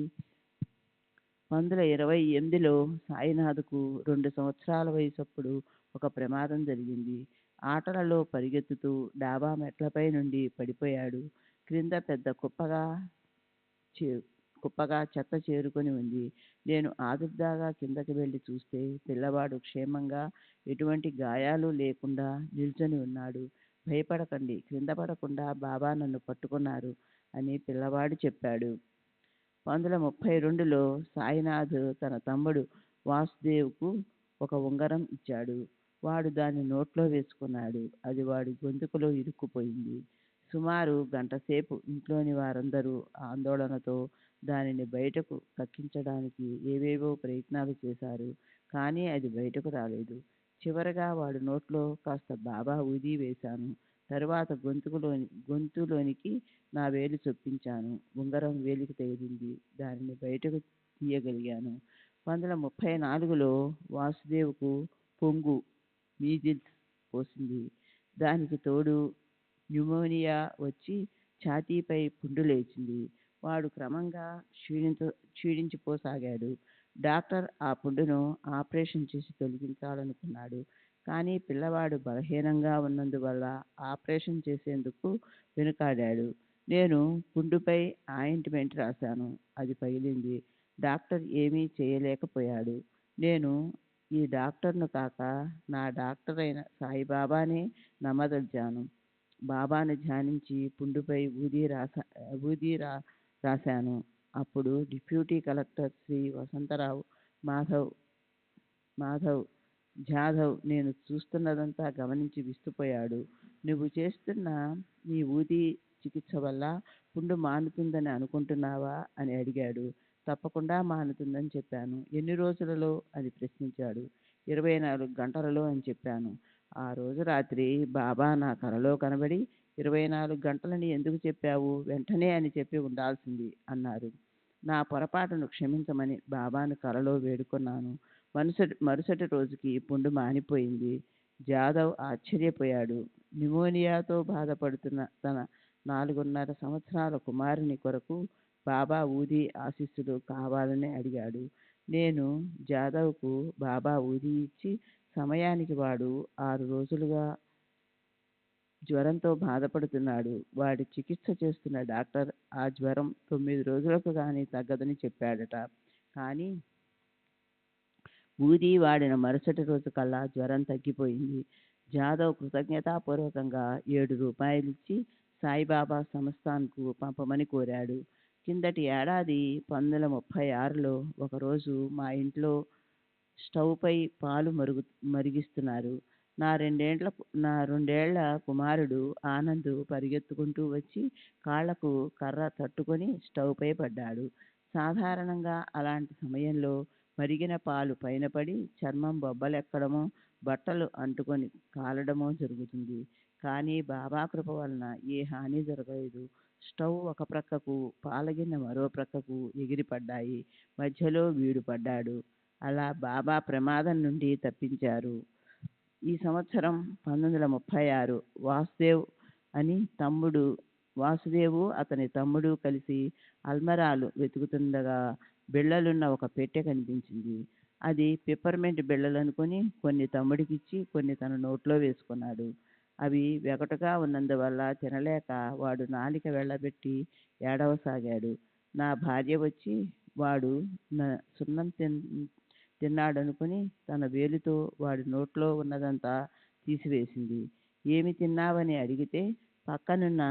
1928లో సాయినాథ్కు 2 సంవత్సరాల వయసప్పుడు ఒక ప్రమాదం జరిగింది. ఆటలలో పరిగెత్తుతూ డాబా మెట్లపై నుండి పడిపోయాడు. క్రింద పెద్ద కుప్పగా చెత్త చేరుకొని ఉంది. నేను ఆదుర్దాగా కిందకి వెళ్ళి చూస్తే పిల్లవాడు క్షేమంగా ఎటువంటి గాయాలు లేకుండా నిల్చొని ఉన్నాడు. భయపడకండి, క్రింద పడకుండా బాబా నన్ను పట్టుకున్నారు అని పిల్లవాడు చెప్పాడు. 1932లో సాయినాథ్ తన తమ్ముడు వాసుదేవ్కు ఒక ఉంగరం ఇచ్చాడు. వాడు దాన్ని నోట్లో వేసుకున్నాడు. అది వాడి గొంతుకులో ఇరుక్కుపోయింది. సుమారు గంటసేపు ఇంట్లోని వారందరూ ఆందోళనతో దానిని బయటకు కక్కించడానికి ఏవేవో ప్రయత్నాలు చేశారు. కానీ అది బయటకు రాలేదు. చివరగా వాడి నోట్లో కాస్త బాబా ఊది వేశాను. తరువాత గొంతులోనికి నా వేలు చొప్పించాను. ఉంగరం వేలికి తగిలింది. దానిని బయటకు తీయగలిగాను. 1934లో వాసుదేవ్కు పొంగు మీజిల్స్ పోసింది. దానికి తోడు న్యూమోనియా వచ్చి ఛాతీపై పుండు లేచింది. వాడు క్రమంగా క్షీణించిపోసాగాడు. డాక్టర్ ఆ పుండును ఆపరేషన్ చేసి తొలగించాలనుకున్నాడు. కానీ పిల్లవాడు బలహీనంగా ఉన్నందువల్ల ఆపరేషన్ చేసేందుకు వెనుకాడాడు. నేను పుండుపై ఆయింట్మెంట్ రాశాను. అది పగిలింది. డాక్టర్ ఏమీ చేయలేకపోయాడు. నేను ఈ డాక్టర్ను కాక నా డాక్టర్ అయిన సాయిబాబానే నమ్మదలిచాను. బాబాను ధ్యానించి పుండుపై ఊది రాశాను. అప్పుడు డిప్యూటీ కలెక్టర్ శ్రీ వసంతరావు మాధవ్ జాధవ్ నేను చూస్తున్నదంతా గమనించి విస్తుపోయాడు. నువ్వు చేస్తున్న నీ ఊది చికిత్స వల్ల పుండు మానుతుందని అనుకుంటున్నావా అని అడిగాడు. తప్పకుండా మానుతుందని చెప్పాను. ఎన్ని రోజులలో అని ప్రశ్నించాడు. 24 గంటలలో అని చెప్పాను. ఆ రోజు రాత్రి బాబా నా కలలో కనబడి 24 గంటలని ఎందుకు చెప్పావు, వెంటనే అని చెప్పి ఉండాల్సింది అన్నారు. నా పొరపాటును క్షమించమని బాబాను కలలో వేడుకున్నాను. మరుసటి రోజుకి పుండు మానిపోయింది. జాదవ్ ఆశ్చర్యపోయాడు. న్యూమోనియాతో బాధపడుతున్న తన 4.5 సంవత్సరాల కుమారుని కొరకు బాబా ఊది ఆశీస్సులు కావాలని అడిగాడు. నేను జాదవ్కు బాబా ఊది ఇచ్చి సమయానికి వాడు 6 రోజులుగా జ్వరంతో బాధపడుతున్నాడు. వాడి చికిత్స చేస్తున్న డాక్టర్ ఆ జ్వరం 9 రోజులకు కానీ తగ్గదని చెప్పాడట. కానీ ఊది వాడిన మరుసటి రోజు కల్లా జ్వరం తగ్గిపోయింది. జాదవ్ కృతజ్ఞతాపూర్వకంగా ₹7 ఇచ్చి సాయిబాబా సంస్థాన్కు పంపమని కోరాడు. కిందటి ఏడాది 1936లో ఒకరోజు మా ఇంట్లో స్టవ్పై పాలు మరిగిస్తున్నారు. నా రెండేళ్ల కుమారుడు ఆనంద్ పరిగెత్తుకుంటూ వచ్చి కాళ్లకు కర్ర తట్టుకొని స్టవ్పై పడ్డాడు. సాధారణంగా అలాంటి సమయంలో మరిగిన పాలు పైన పడి చర్మం బొబ్బలెక్కడమో బట్టలు అంటుకొని కాలడమో జరుగుతుంది. కానీ బాబా కృప వలన ఏ హాని జరగలేదు. స్టవ్ ఒక ప్రక్కకు, పాలగిన్నె మరో ప్రక్కకు ఎగిరిపడ్డాయి. మధ్యలో వీడు పడ్డాడు. అలా బాబా ప్రమాదం నుండి తప్పించారు. ఈ సంవత్సరం 1936 వాసుదేవు అతని తమ్ముడు కలిసి అల్మరాలు వెతుకుతుండగా బిళ్ళలున్న ఒక పెట్టె కనిపించింది. అది పిప్పర్మెంట్ బిళ్ళలనుకుని కొన్ని తమ్ముడికిచ్చి కొన్ని తన నోట్లో వేసుకున్నాడు. అవి వెగటుగా ఉన్నందువల్ల తినలేక వాడు నాలిక వెళ్ళబెట్టి ఏడవసాగాడు. నా భార్య వచ్చి వాడు సున్నం తిన్నాడనుకుని తన వేలితో వాడి నోట్లో ఉన్నదంతా తీసివేసింది. ఏమి తిన్నావని అడిగితే పక్కనున్న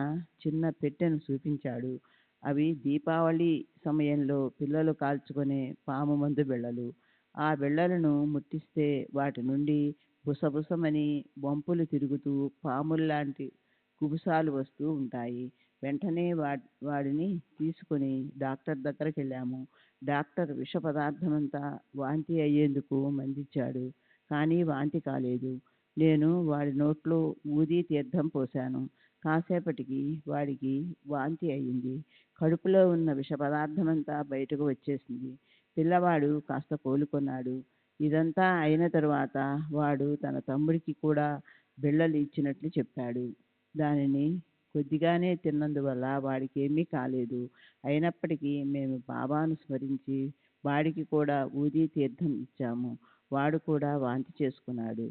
చిన్న పెట్టెను చూపించాడు. అవి దీపావళి సమయంలో పిల్లలు కాల్చుకునే పాము మందు బిళ్ళలు. ఆ బిళ్ళలను ముట్టిస్తే వాటి నుండి బుసబుసమని వంపులు తిరుగుతూ పాముల్లాంటి కుబుసాలు వస్తూ ఉంటాయి. వెంటనే వాడిని తీసుకుని డాక్టర్ దగ్గరికి వెళ్ళాము. డాక్టర్ విష పదార్థమంతా వాంతి అయ్యేందుకు మందిచ్చాడు. కానీ వాంతి కాలేదు. నేను వాడి నోట్లో ఊది తీర్థం పోశాను. కాసేపటికి వాడికి వాంతి అయింది. కడుపులో ఉన్న విష పదార్థమంతా బయటకు వచ్చేసింది. పిల్లవాడు కాస్త కోలుకున్నాడు. ఇదంతా అయిన తరువాత వాడు తన తమ్ముడికి కూడా బిళ్ళలు ఇచ్చినట్లు చెప్పాడు. దానిని కొద్దిగానే తిన్నందువల్ల వాడికి ఏమీ కాలేదు. అయినప్పటికీ మేము బాబాను స్మరించి వాడికి కూడా ఊది తీర్థం ఇచ్చాము. వాడు కూడా వాంతి చేసుకున్నాడు.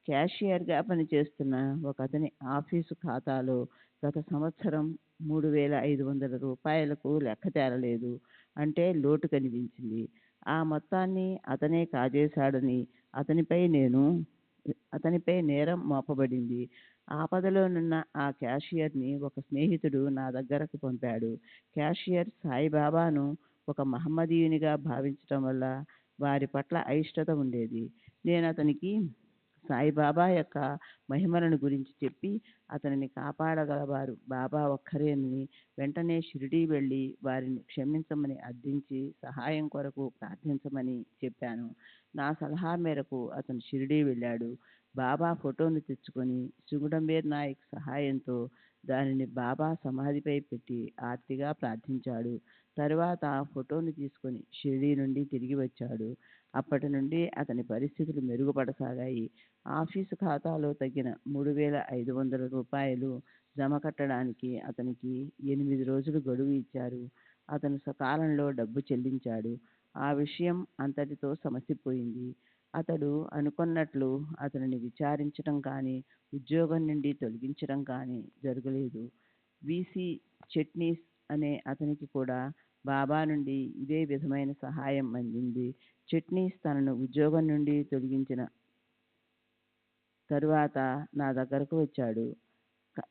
క్యాషియర్గా పనిచేస్తున్న ఒక అతని ఆఫీసు ఖాతాలో గత సంవత్సరం ₹3,500 లెక్క తేలలేదు. అంటే లోటు కనిపించింది. ఆ మొత్తాన్ని అతనే కాజేశాడని అతనిపై నేరం మోపబడింది. ఆపదలోనున్న ఆ క్యాషియర్ని ఒక స్నేహితుడు నా దగ్గరకు పంపాడు. క్యాషియర్ సాయిబాబాను ఒక మహమ్మదీయునిగా భావించటం వల్ల వారి పట్ల అయిష్టత ఉండేది. నేను అతనికి సాయిబాబా యొక్క మహిమలను గురించి చెప్పి అతనిని కాపాడగలవారు బాబా ఒక్కరేనని, వెంటనే షిరిడీ వెళ్ళి వారిని క్షమించమని అర్థించి సహాయం కొరకు ప్రార్థించమని చెప్పాను. నా సలహా మేరకు అతను షిరిడీ వెళ్ళాడు. బాబా ఫోటోను తెచ్చుకొని సుగుణంబేర్ నాయక్ సహాయంతో దానిని బాబా సమాధిపై పెట్టి ఆర్తిగా ప్రార్థించాడు. తరువాత ఆ ఫోటోను తీసుకొని షిరిడీ నుండి తిరిగి వచ్చాడు. అప్పటి నుండి అతని పరిస్థితులు మెరుగుపడసాగాయి. ఆఫీసు ఖాతాలో తగ్గిన 3,500 రూపాయలు జమ కట్టడానికి అతనికి 8 రోజులు గడువు ఇచ్చారు. అతను సకాలంలో డబ్బు చెల్లించాడు. ఆ విషయం అంతటితో సమసిపోయింది. అతడు అనుకున్నట్లు అతనిని విచారించడం కానీ ఉద్యోగం నుండి తొలగించడం కానీ జరగలేదు. వీసీ చట్నీస్ అనే అతనికి కూడా బాబా నుండి ఇదే విధమైన సహాయం అందింది. చట్నీస్ తనను ఉద్యోగం నుండి తొలగించిన తరువాత నా దగ్గరకు వచ్చాడు.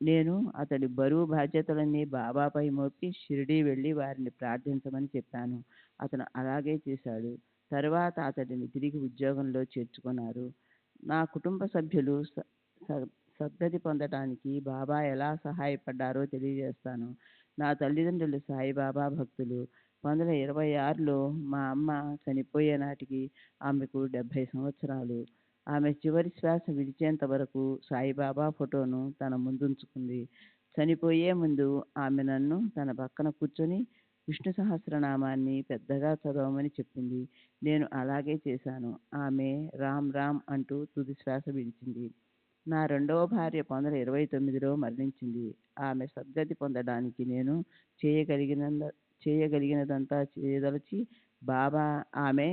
నేను అతడి బరువు బాధ్యతలన్నీ బాబాపై మోపి షిరిడీ వెళ్ళి వారిని ప్రార్థించమని చెప్పాను. అతను అలాగే చేశాడు. తరువాత అతడిని తిరిగి ఉద్యోగంలో చేర్చుకున్నారు. నా కుటుంబ సభ్యులు సద్గతి పొందడానికి బాబా ఎలా సహాయపడ్డారో తెలియజేస్తాను. నా తల్లిదండ్రులు సాయిబాబా భక్తులు. 1926లో మా అమ్మ చనిపోయే నాటికి ఆమెకు 70 సంవత్సరాలు. ఆమె చివరి శ్వాస విడిచేంత వరకు సాయిబాబా ఫోటోను తన ముందుంచుకుంది. చనిపోయే ముందు ఆమె నన్ను తన పక్కన కూర్చొని విష్ణు సహస్రనామాన్ని పెద్దగా చదవమని చెప్పింది. నేను అలాగే చేశాను. ఆమె రామ్ రామ్ అంటూ తుది శ్వాస విడిచింది. నా రెండవ భార్య 1929లో మరణించింది. ఆమె సద్గతి పొందడానికి నేను చేయగలిగినదంతా చేయదలచి బాబా ఆమె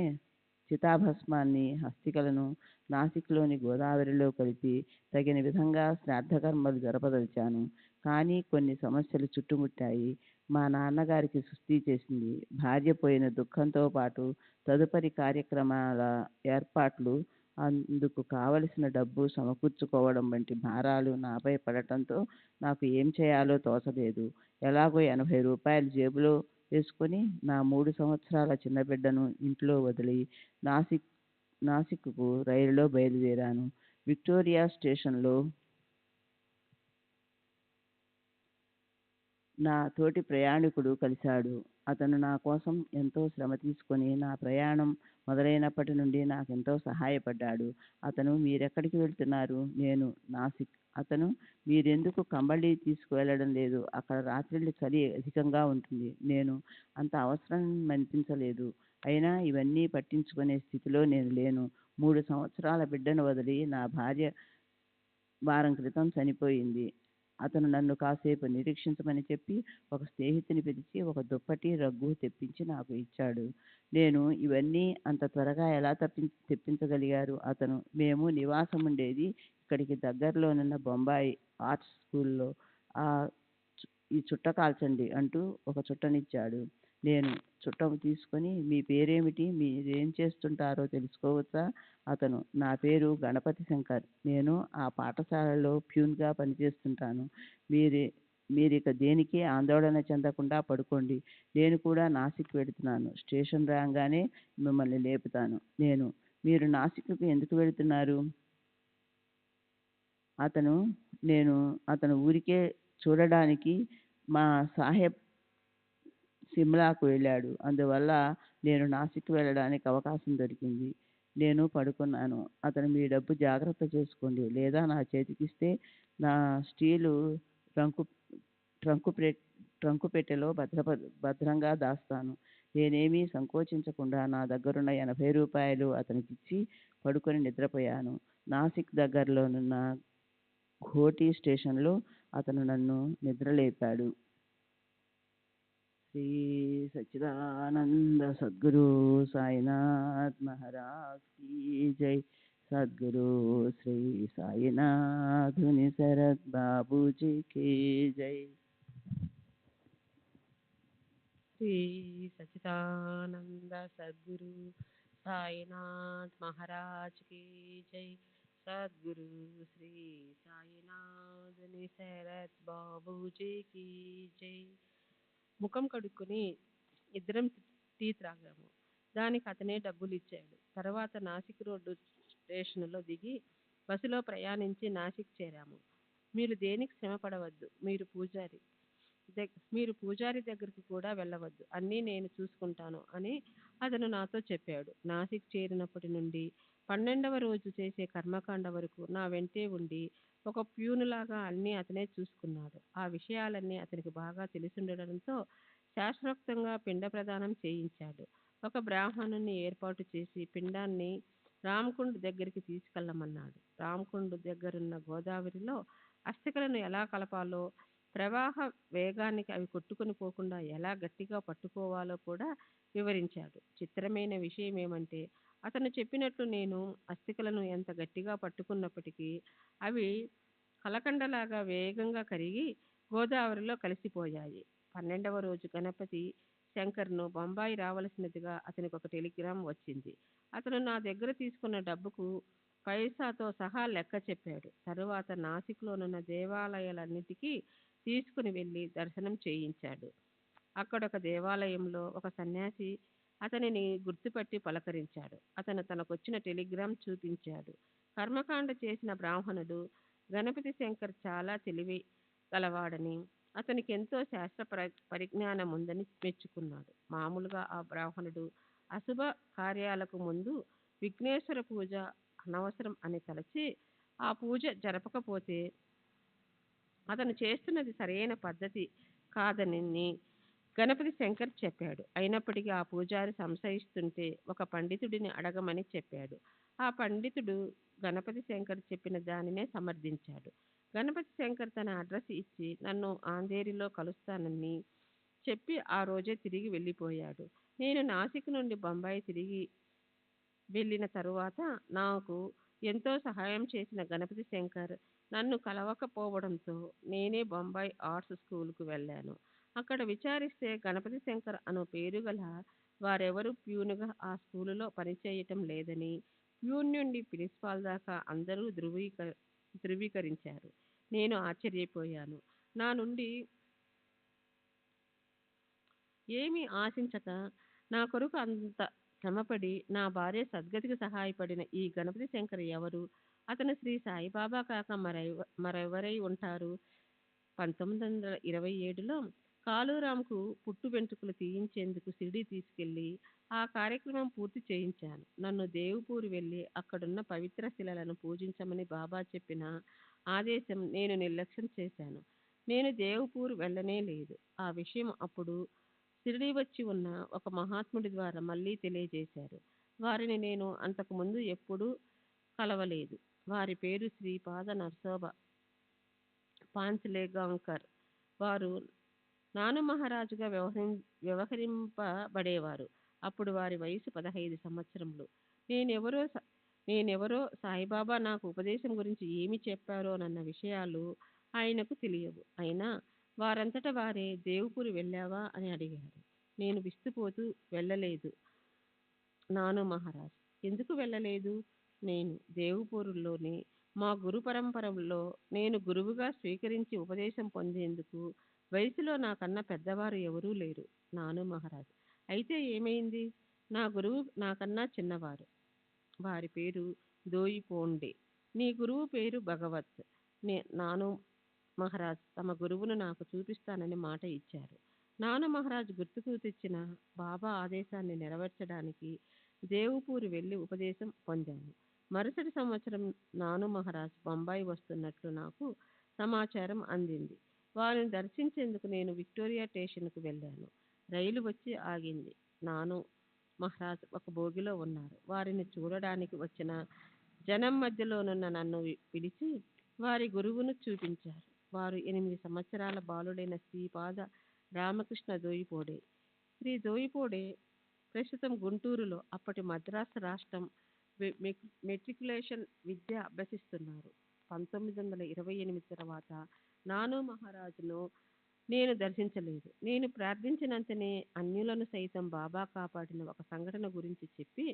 చితాభస్మాన్ని హస్తికలను నాసిక్లోని గోదావరిలో కలిపి తగిన విధంగా శ్రాద్ధకర్మలు జరపదలిచాను. కానీ కొన్ని సమస్యలు చుట్టుముట్టాయి. మా నాన్నగారికి సుస్థి చేసింది. భార్య పోయిన దుఃఖంతో పాటు తదుపరి కార్యక్రమాల ఏర్పాట్లు, అందుకు కావలసిన డబ్బు సమకూర్చుకోవడం వంటి భారాలు నాపై పడటంతో నాకు ఏం చేయాలో తోచలేదు. ఎలాగో 80 రూపాయలు జేబులో వేసుకొని నా 3 సంవత్సరాల చిన్న బిడ్డను ఇంట్లో వదిలి నాసిక్కు రైలులో బయలుదేరాను. విక్టోరియా స్టేషన్లో నా తోటి ప్రయాణికుడు కలిశాడు. అతను నా కోసం ఎంతో శ్రమ తీసుకొని నా ప్రయాణం మొదలైనప్పటి నుండి నాకెంతో సహాయపడ్డాడు. అతను మీరెక్కడికి వెళ్తున్నారు? నేను నాసిక్. అతను మీరెందుకు కంబళి తీసుకువెళ్ళడం లేదు? అక్కడ రాత్రిళ్ళు చలి అధికంగా ఉంటుంది. నేను అంత అవసరం అనిపించలేదు. అయినా ఇవన్నీ పట్టించుకునే స్థితిలో నేను లేను. 3 సంవత్సరాల బిడ్డను వదిలి నా భార్య వారం క్రితం చనిపోయింది. అతను నన్ను కాసేపు నిరీక్షించమని చెప్పి ఒక స్నేహితుని పిలిచి ఒక దుప్పటి రగ్గు తెప్పించి నాకు ఇచ్చాడు. నేను ఇవన్నీ అంత త్వరగా ఎలా తెప్పించగలిగారు? అతను మేము నివాసం ఉండేది ఇక్కడికి దగ్గరలోనున్న బొంబాయి ఆర్ట్స్ స్కూల్లో. ఈ చుట్ట కాల్చండి అంటూ ఒక చుట్టనిచ్చాడు. నేను చుట్టం తీసుకొని మీ పేరేమిటి, మీరేం చేస్తుంటారో తెలుసుకోవచ్చా? అతను నా పేరు గణపతి శంకర్. నేను ఆ పాఠశాలలో ప్యూన్గా పనిచేస్తుంటాను. మీరిక దేనికి ఆందోళన చెందకుండా పడుకోండి. నేను కూడా నాసిక్ వెళుతున్నాను. స్టేషన్ రాగానే మిమ్మల్ని లేపుతాను. మీరు నాసిక్కు ఎందుకు వెళుతున్నారు? అతను ఊరికే చూడడానికి మా సాహెబ్ సిమ్లాకు వెళ్ళాడు. అందువల్ల నేను నాసిక్ వెళ్ళడానికి అవకాశం దొరికింది. నేను పడుకున్నాను. అతను మీ డబ్బు జాగ్రత్త చేసుకోండి, లేదా నా చేతికిస్తే నా స్టీలు ట్రంకు పెట్టెలో భద్రంగా దాస్తాను. నేనేమీ సంకోచించకుండా నా దగ్గరున్న 80 రూపాయలు అతనికిచ్చి పడుకొని నిద్రపోయాను. నాసిక్ దగ్గరలోనున్న ఘోటీ స్టేషన్లో అతను నన్ను నిద్రలేపాడు. శ్రీ సచ్చిదానంద సద్గురు సాయినాథ్ మహారాజ్ కీ జై. సద్గురు శ్రీ సాయినాథుని శరత్ బాబూజీ కీ జై. శ్రీ సచ్చిదానంద సద్గురు సాయినాథ్ మహారాజ్ కీ జై. సద్గురు శ్రీ సాయినాథుని శరత్ బాబూజీ కీ జై. ముఖం కడుక్కొని ఇద్దరం టీ త్రాగాము. దానికి అతనే డబ్బులు ఇచ్చాడు. తర్వాత నాసిక్ రోడ్డు స్టేషన్లో దిగి బస్సులో ప్రయాణించి నాసిక్ చేరాము. మీరు దేనికి శ్రమ పడవద్దు. మీరు పూజారి దగ్గరికి కూడా వెళ్ళవద్దు. అన్నీ నేను చూసుకుంటాను అని అతను నాతో చెప్పాడు. నాసిక్ చేరినప్పటి నుండి 12వ రోజు చేసే కర్మకాండ వరకు నా వెంటే ఉండి ఒక ప్యూనులాగా అన్నీ అతనే చూసుకున్నాడు. ఆ విషయాలన్నీ అతనికి బాగా తెలిసుండడంతో శాస్త్రోక్తంగా పిండ ప్రదానం చేయించాడు. ఒక బ్రాహ్మణుని ఏర్పాటు చేసి పిండాన్ని రామకుండ్ దగ్గరికి తీసుకెళ్ళమన్నాడు. రామకుండ్ దగ్గరున్న గోదావరిలో అస్థికలను ఎలా కలపాలో, ప్రవాహ వేగానికి అవి కొట్టుకుని పోకుండా ఎలా గట్టిగా పట్టుకోవాలో కూడా వివరించాడు. చిత్రమైన విషయం ఏమంటే, అతను చెప్పినట్లు నేను అస్థికలను ఎంత గట్టిగా పట్టుకున్నప్పటికీ అవి కలకండలాగా వేగంగా కరిగి గోదావరిలో కలిసిపోయాయి. 12వ రోజు గణపతి శంకర్ను బొంబాయి రావలసినదిగా అతనికి ఒక టెలిగ్రామ్ వచ్చింది. అతను నా దగ్గర తీసుకున్న డబ్బుకు పైసాతో సహా లెక్క చెప్పాడు. తరువాత నాసిక్లోనున్న దేవాలయాలన్నిటికీ తీసుకుని వెళ్ళి దర్శనం చేయించాడు. అక్కడొక దేవాలయంలో ఒక సన్యాసి అతనిని గుర్తుపట్టి పలకరించాడు. అతను తనకొచ్చిన టెలిగ్రామ్ చూపించాడు. కర్మకాండ చేసిన బ్రాహ్మణుడు గణపతి శంకర్ చాలా తెలివి గలవాడని, అతనికి ఎంతో శాస్త్ర పరిజ్ఞానం ఉందని మెచ్చుకున్నాడు. మామూలుగా ఆ బ్రాహ్మణుడు అశుభ కార్యాలకు ముందు విఘ్నేశ్వర పూజ అనవసరం అని తలచి ఆ పూజ జరపకపోతే అతను చేస్తున్నది సరైన పద్ధతి కాదని గణపతి శంకర్ చెప్పాడు. అయినప్పటికీ ఆ పూజారి సంశయిస్తుంటే ఒక పండితుడిని అడగమని చెప్పాడు. ఆ పండితుడు గణపతి శంకర్ చెప్పిన దానినే సమర్థించాడు. గణపతి శంకర్ తన అడ్రస్ ఇచ్చి నన్ను ఆంధేరిలో కలుస్తానని చెప్పి ఆ రోజే తిరిగి వెళ్ళిపోయాడు. నేను నాసిక్ నుండి బొంబాయి తిరిగి వెళ్ళిన తరువాత నాకు ఎంతో సహాయం చేసిన గణపతి శంకర్ నన్ను కలవకపోవడంతో నేనే బొంబాయి ఆర్ట్స్ స్కూల్కు వెళ్ళాను. అక్కడ విచారిస్తే గణపతి శంకర్ అను పేరు గల వారెవరూ ప్యూనుగా ఆ స్కూలులో పనిచేయటం లేదని, ప్యూన్ నుండి ప్రిన్సిపాల్ దాకా అందరూ ధృవీకరించారు. నేను ఆశ్చర్యపోయాను. నా నుండి ఏమీ ఆశించక నా కొరకు అంత శ్రమపడి నా భార్య సద్గతికి సహాయపడిన ఈ గణపతి శంకర్ ఎవరు? అతను శ్రీ సాయిబాబా కాక మరెవరై ఉంటారు? 1927లో కాళూరాంకు పుట్టు వెంట్రుకలు తీయించేందుకు షిరిడీ తీసుకెళ్ళి ఆ కార్యక్రమం పూర్తి చేయించాను. నన్ను దేవుపూరి వెళ్ళి అక్కడున్న పవిత్ర శిలలను పూజించమని బాబా చెప్పిన ఆదేశం నేను నిర్లక్ష్యం చేశాను. నేను దేవుపూర్ వెళ్ళనే లేదు. ఆ విషయం అప్పుడు షిరిడీ వచ్చి ఉన్న ఒక మహాత్ముడి ద్వారా మళ్ళీ తెలియజేశారు. వారిని నేను అంతకుముందు ఎప్పుడూ కలవలేదు. వారి పేరు శ్రీపాద నరసోబా పాంచలేగాంకర్. వారు నాను మహారాజుగా వ్యవహరింపబడేవారు. అప్పుడు వారి వయసు 15 సంవత్సరములు. నేనెవరో సాయిబాబా నాకు ఉపదేశం గురించి ఏమి చెప్పారోనన్న విషయాలు ఆయనకు తెలియవు. అయినా వారంతట వారే దేవుపురి వెళ్ళావా అని అడిగారు. నేను విస్తుపోతూ వెళ్ళలేదు నాను మహారాజ్. ఎందుకు వెళ్ళలేదు? నేను దేవుపూరులోని మా గురు పరంపరలో నేను గురువుగా స్వీకరించి ఉపదేశం పొందేందుకు వయసులో నాకన్నా పెద్దవారు ఎవరూ లేరు నాను మహారాజ్. అయితే ఏమైంది? నా గురువు నాకన్నా చిన్నవారు. వారి పేరు దోయిపోండే. నీ గురువు పేరు భగవత్. నాను మహారాజ్ తమ గురువును నాకు చూపిస్తానని మాట ఇచ్చారు. నాను మహారాజ్ గుర్తుకు తెచ్చిన బాబా ఆదేశాన్ని నెరవేర్చడానికి దేవుపూరి వెళ్ళి ఉపదేశం పొందాను. మరుసటి సంవత్సరం నాను మహారాజ్ బొంబాయి వస్తున్నట్లు నాకు సమాచారం అందింది. వారిని దర్శించేందుకు నేను విక్టోరియా స్టేషన్కు వెళ్ళాను. రైలు వచ్చి ఆగింది. నాను మహారాజ్ ఒక బోగిలో ఉన్నారు. వారిని చూడడానికి వచ్చిన జనం మధ్యలోనున్న నన్ను పిలిచి వారి గురువును చూపించారు. వారు 8 సంవత్సరాల బాలుడైన శ్రీపాద రామకృష్ణ దోయిపోడే. శ్రీ దోయిపోడే ప్రస్తుతం గుంటూరులో అప్పటి మద్రాసు రాష్ట్రం మెట్రికులేషన్ విద్య అభ్యసిస్తున్నారు. 1928 తర్వాత నాను మహారాజును నేను దర్శించలేదు. నేను ప్రార్థించినంతనే అన్యులను సైతం బాబా కాపాడిన ఒక సంఘటన గురించి చెప్పి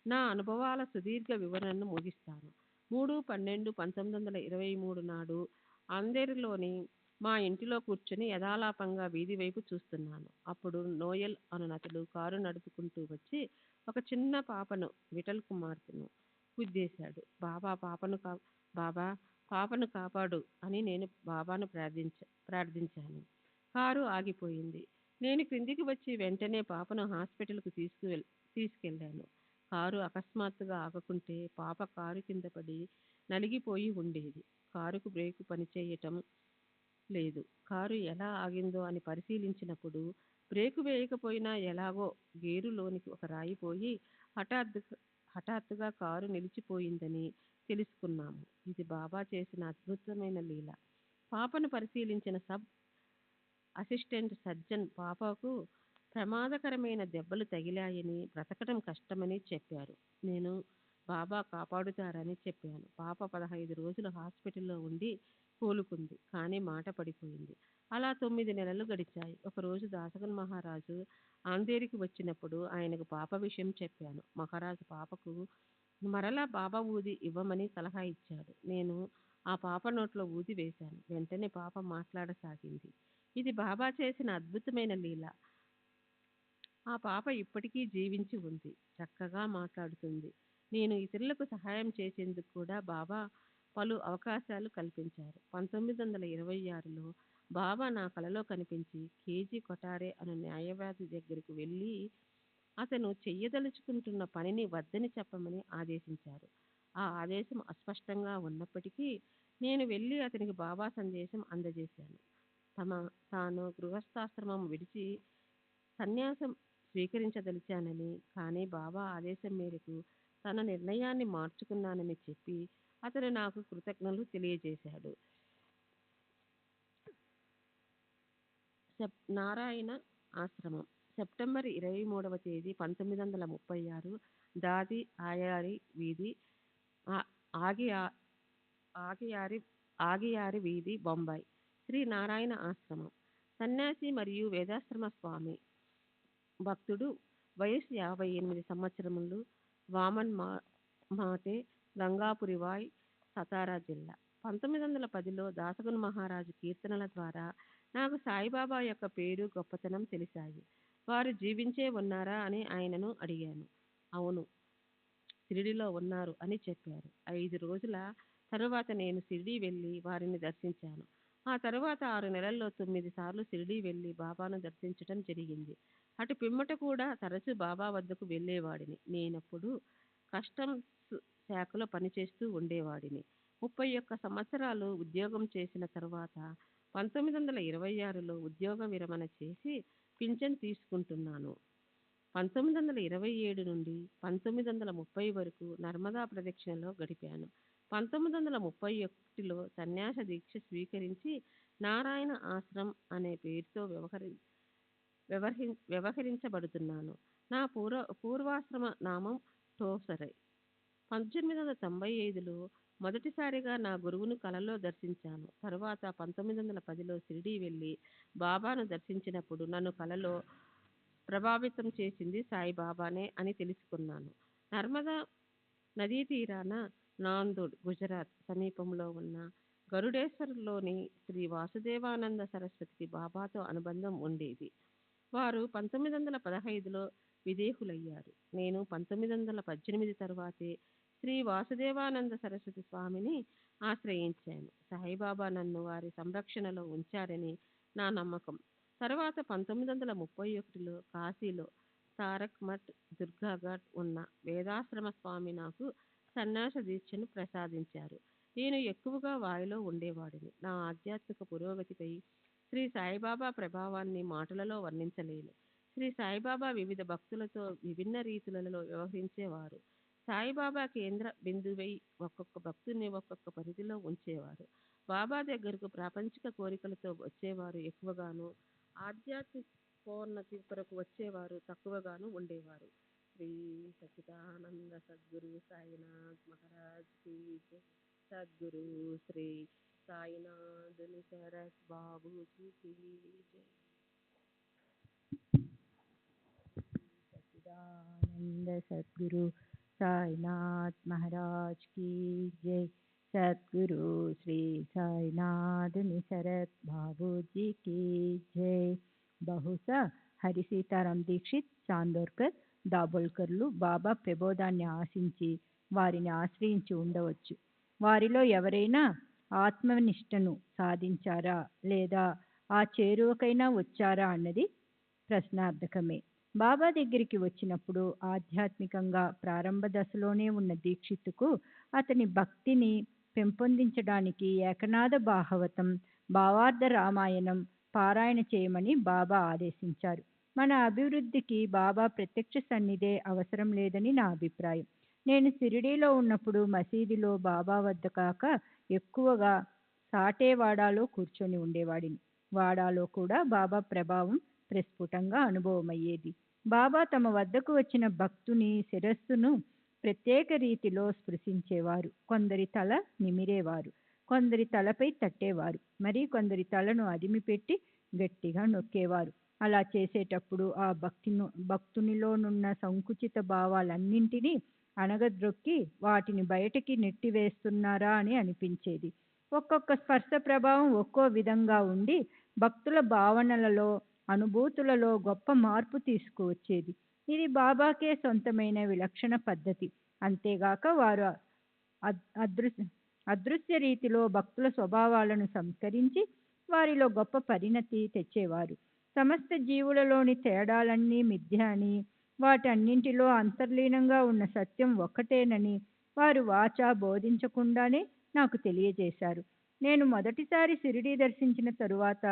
నా అనుభవాల సుదీర్ఘ వివరణను ముగిస్తాను. 3/12/1923 నాడు అందరిలోని మా ఇంటిలో కూర్చుని యథాలాపంగా వీధి వైపు చూస్తున్నాను. అప్పుడు నోయల్ అనునతుడు కారు నడుపుకుంటూ వచ్చి ఒక చిన్న పాపను విఠల్ కుమార్తెను గుద్దేశాడు. బాబా పాపను కాపాడు అని నేను బాబాను ప్రార్థించాను. కారు ఆగిపోయింది. నేను క్రిందికి వచ్చి వెంటనే పాపను హాస్పిటల్కు తీసుకెళ్ళాను. కారు అకస్మాత్తుగా ఆగకుంటే పాప కారు కింద పడి నలిగిపోయి ఉండేది. కారుకు బ్రేకు పనిచేయటం లేదు. కారు ఎలా ఆగిందో అని పరిశీలించినప్పుడు బ్రేకు వేయకపోయినా ఎలాగో గేరులోనికి ఒక రాయి పోయి హఠాత్తుగా కారు నిలిచిపోయిందని తెలుసుకున్నాము. ఇది బాబా చేసిన అద్భుతమైన లీల. పాపను పరిశీలించిన సబ్ అసిస్టెంట్ సర్జన్ పాపకు ప్రమాదకరమైన దెబ్బలు తగిలాయని, బ్రతకడం కష్టమని చెప్పారు. నేను బాబా కాపాడుతారని చెప్పాను. పాప 15 రోజులు హాస్పిటల్లో ఉండి కోలుకుంది. కానీ మాట పడిపోయింది. అలా 9 నెలలు గడిచాయి. ఒకరోజు దాసగన్ మహారాజు ఆంధేరికి వచ్చినప్పుడు ఆయనకు పాప విషయం చెప్పాను. మహారాజు పాపకు మరలా బాబా ఊది ఇవ్వమని సలహా ఇచ్చాడు. నేను ఆ పాప నోట్లో ఊది వేశాను. వెంటనే పాప మాట్లాడసాగింది. ఇది బాబా చేసిన అద్భుతమైన లీల. ఆ పాప ఇప్పటికీ జీవించి ఉంది. చక్కగా మాట్లాడుతుంది. నేను ఇతరులకు సహాయం చేసేందుకు కూడా బాబా పలు అవకాశాలు కల్పించారు. 1926లో బాబా నా కలలో కనిపించి కేజీ కొటారే అను న్యాయవాది దగ్గరకు వెళ్ళి అతను చెయ్యదలుచుకుంటున్న పనిని వద్దని చెప్పమని ఆదేశించారు. ఆ ఆదేశం అస్పష్టంగా ఉన్నప్పటికీ నేను వెళ్ళి అతనికి బాబా సందేశం అందజేశాను. తాను గృహస్థాశ్రమం విడిచి సన్యాసం స్వీకరించదలిచానని, కానీ బాబా ఆదేశం మేరకు తన నిర్ణయాన్ని మార్చుకున్నానని చెప్పి అతను నాకు కృతజ్ఞతలు తెలియజేశాడు. నారాయణ ఆశ్రమం సెప్టెంబర్ 23వ తేదీ 1936 దాది ఆయారి వీధి ఆగియారి వీధి బొంబాయి. శ్రీ నారాయణ ఆశ్రమం సన్యాసి మరియు వేదాశ్రమ స్వామి భక్తుడు. వయసు 58 సంవత్సరములు. వామన్ మాతే, గంగాపురివాయ్, సతారా జిల్లా. 1910లో దాసగన్ మహారాజు కీర్తనల ద్వారా నాకు సాయిబాబా యొక్క పేరు గొప్పతనం తెలిసాయి. వారు జీవించే ఉన్నారా అని ఆయనను అడిగాను. అవును, షిరిడిలో ఉన్నారు అని చెప్పారు. 5 రోజుల తరువాత నేను షిరిడి వెళ్ళి వారిని దర్శించాను. ఆ తరువాత 6 నెలల్లో 9 సార్లు షిరిడి వెళ్ళి బాబాను దర్శించటం జరిగింది. అటు పిమ్మట కూడా తరచూ బాబా వద్దకు వెళ్ళేవాడిని. నేనప్పుడు కస్టమ్స్ శాఖలో పనిచేస్తూ ఉండేవాడిని. 31 సంవత్సరాలు ఉద్యోగం చేసిన తరువాత 1926లో ఉద్యోగ విరమణ చేసి పింఛన్ తీసుకుంటున్నాను. 1927 నుండి 1930 వరకు నర్మదా ప్రదక్షిణలో గడిపాను. 1931లో సన్యాస దీక్ష స్వీకరించి నారాయణ ఆశ్రమం అనే పేరుతో వ్యవహరించబడుతున్నాను. నా పూర్వాశ్రమ నామం టోసరై. 1895లో మొదటిసారిగా నా గురువును కలలో దర్శించాను. తరువాత 1910లో షిరిడి వెళ్ళి బాబాను దర్శించినప్పుడు నన్ను కలలో ప్రభావితం చేసింది సాయిబాబానే అని తెలుసుకున్నాను. నర్మదా నదీ తీరాన నాందోడ్, గుజరాత్ సమీపంలో ఉన్న గరుడేశ్వర్లోని శ్రీ వాసుదేవానంద సరస్వతికి బాబాతో అనుబంధం ఉండేది. వారు 1915లో విదేహులయ్యారు. నేను 1918 తరువాతే శ్రీ వాసుదేవానంద సరస్వతి స్వామిని ఆశ్రయించాను. సాయిబాబా నన్ను వారి సంరక్షణలో ఉంచారని నా నమ్మకం. తర్వాత 1931లో కాశీలో తారక్ మఠ్, దుర్గాఘాట్ ఉన్న వేదాశ్రమ స్వామి నాకు సన్యాస దీక్షను ప్రసాదించారు. నేను ఎక్కువగా వారిలో ఉండేవాడిని. నా ఆధ్యాత్మిక పురోగతిపై శ్రీ సాయిబాబా ప్రభావాన్ని మాటలలో వర్ణించలేను. శ్రీ సాయిబాబా వివిధ భక్తులతో విభిన్న రీతులలో వ్యవహరించేవారు. సాయిబాబా కేంద్ర బిందువై ఒక్కొక్క భక్తుని ఒక్కొక్క పరిధిలో ఉంచేవారు. బాబా దగ్గరకు ప్రాపంచిక కోరికలతో వచ్చేవారు ఎక్కువగాను, ఆధ్యాత్మికోన్నతి కొరకు వచ్చేవారు తక్కువగాను ఉండేవారు. శ్రీ సచ్చిదానంద సద్గురు సాయినాథ్ మహారాజ్ కి జై. సద్గురు శ్రీ సాయినాథ్ నిసరత్ బాబూజీ కి జై. సచ్చిదానంద సద్గురు సాయినాథ్ మహారాజ్ की जय. सद्गुरु श्री साईनाथ निसरत बाबूजी की जय. బహుశా హరి సీతారాం దీక్షిత్, చాందోర్కర్, దాబోల్కర్లు బాబా ప్రబోధాన్ని ఆశించి వారిని ఆశ్రయించి ఉండవచ్చు. వారిలో ఎవరైనా ఆత్మనిష్టను సాధించారా లేదా ఆ చేరువకైనా వచ్చారా అన్నది ప్రశ్నార్థకమే. బాబా దగ్గరికి వచ్చినప్పుడు ఆధ్యాత్మికంగా ప్రారంభ దశలోనే ఉన్న దీక్షితుకు అతని భక్తిని పెంపొందించడానికి ఏకనాథ భాగవతం, భావార్థ రామాయణం పారాయణ చేయమని బాబా ఆదేశించారు. మన అభివృద్ధికి బాబా ప్రత్యక్ష సన్నిధే అవసరం లేదని నా అభిప్రాయం. నేను షిరిడీలో ఉన్నప్పుడు మసీదులో బాబా వద్ద కాక ఎక్కువగా సాటేవాడాలో కూర్చొని ఉండేవాడిని. వాడాలో కూడా బాబా ప్రభావం ప్రస్ఫుటంగా అనుభవమయ్యేది. బాబా తమ వద్దకు వచ్చిన భక్తుని శిరస్సును ప్రత్యేక రీతిలో స్పృశించేవారు. కొందరి తల నిమిరేవారు, కొందరి తలపై తట్టేవారు, మరి కొందరి తలను అదిమిపెట్టి గట్టిగా నొక్కేవారు. అలా చేసేటప్పుడు ఆ భక్తునిలోనున్న సంకుచిత భావాలన్నింటినీ అణగద్రొక్కి వాటిని బయటికి నెట్టివేస్తున్నారా అని అనిపించేది. ఒక్కొక్క స్పర్శ ప్రభావం ఒక్కో విధంగా ఉండి భక్తుల భావనలలో, అనుభూతులలో గొప్ప మార్పు తీసుకువచ్చేది. ఇది బాబాకే సొంతమైన విలక్షణ పద్ధతి. అంతేగాక వారు అదృశ్య రీతిలో భక్తుల స్వభావాలను సంస్కరించి వారిలో గొప్ప పరిణతి తెచ్చేవారు. సమస్త జీవులలోని తేడాలన్నీ మిథ్య అని, వాటన్నింటిలో అంతర్లీనంగా ఉన్న సత్యం ఒక్కటేనని వారు వాచా బోధించకుండానే నాకు తెలియజేశారు. నేను మొదటిసారి షిరిడీ దర్శించిన తరువాత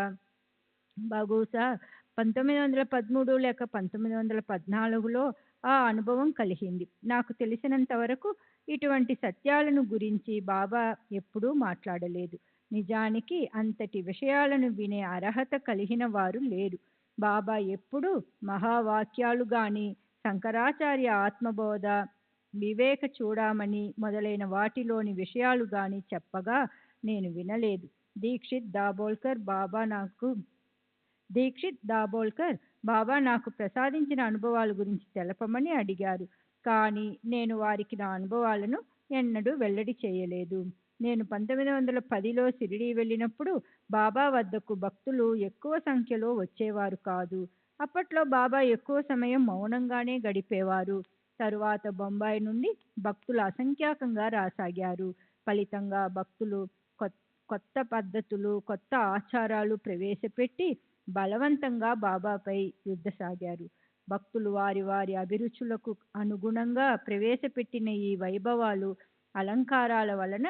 బహుశా 1913 లేక 1914లో ఆ అనుభవం కలిగింది. నాకు తెలిసినంత వరకు ఇటువంటి సత్యాలను గురించి బాబా ఎప్పుడూ మాట్లాడలేదు. నిజానికి అంతటి విషయాలను వినే అర్హత కలిగిన వారు లేరు. బాబా ఎప్పుడూ మహావాక్యాలు గాని, శంకరాచార్య ఆత్మబోధ, వివేక చూడామణి మొదలైన వాటిలోని విషయాలు గాని చెప్పగా నేను వినలేదు. దీక్షిత్ దాబోల్కర్ బాబా నాకు ప్రసాదించిన అనుభవాల గురించి తెలపమని అడిగారు. కానీ నేను వారికి నా అనుభవాలను ఎన్నడూ వెల్లడి చేయలేదు. నేను 1910లో షిరిడీ వెళ్ళినప్పుడు బాబా వద్దకు భక్తులు ఎక్కువ సంఖ్యలో వచ్చేవారు కాదు. అప్పట్లో బాబా ఎక్కువ సమయం మౌనంగానే గడిపేవారు. తరువాత బొంబాయి నుండి భక్తులు అసంఖ్యాకంగా రాసాగారు. ఫలితంగా భక్తులు కొత్త పద్ధతులు, కొత్త ఆచారాలు ప్రవేశపెట్టి బలవంతంగా బాబాపై యుద్ధసాగారు. భక్తులు వారి వారి అభిరుచులకు అనుగుణంగా ప్రవేశపెట్టిన ఈ వైభవాలు, అలంకారాల వలన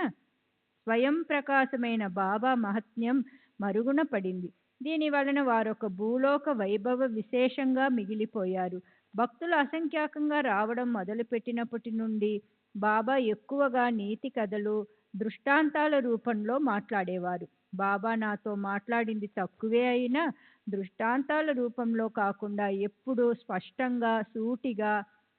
స్వయం ప్రకాశమైన బాబా మహత్యం మరుగున పడింది. దీని వలన వారొక భూలోక వైభవ విశేషంగా మిగిలిపోయారు. భక్తులు అసంఖ్యాకంగా రావడం మొదలుపెట్టినప్పటి నుండి బాబా ఎక్కువగా నీతి కథలు, దృష్టాంతాల రూపంలో మాట్లాడేవారు. బాబా నాతో మాట్లాడింది తక్కువే అయినా దృష్టాంతాల రూపంలో కాకుండా ఎప్పుడూ స్పష్టంగా, సూటిగా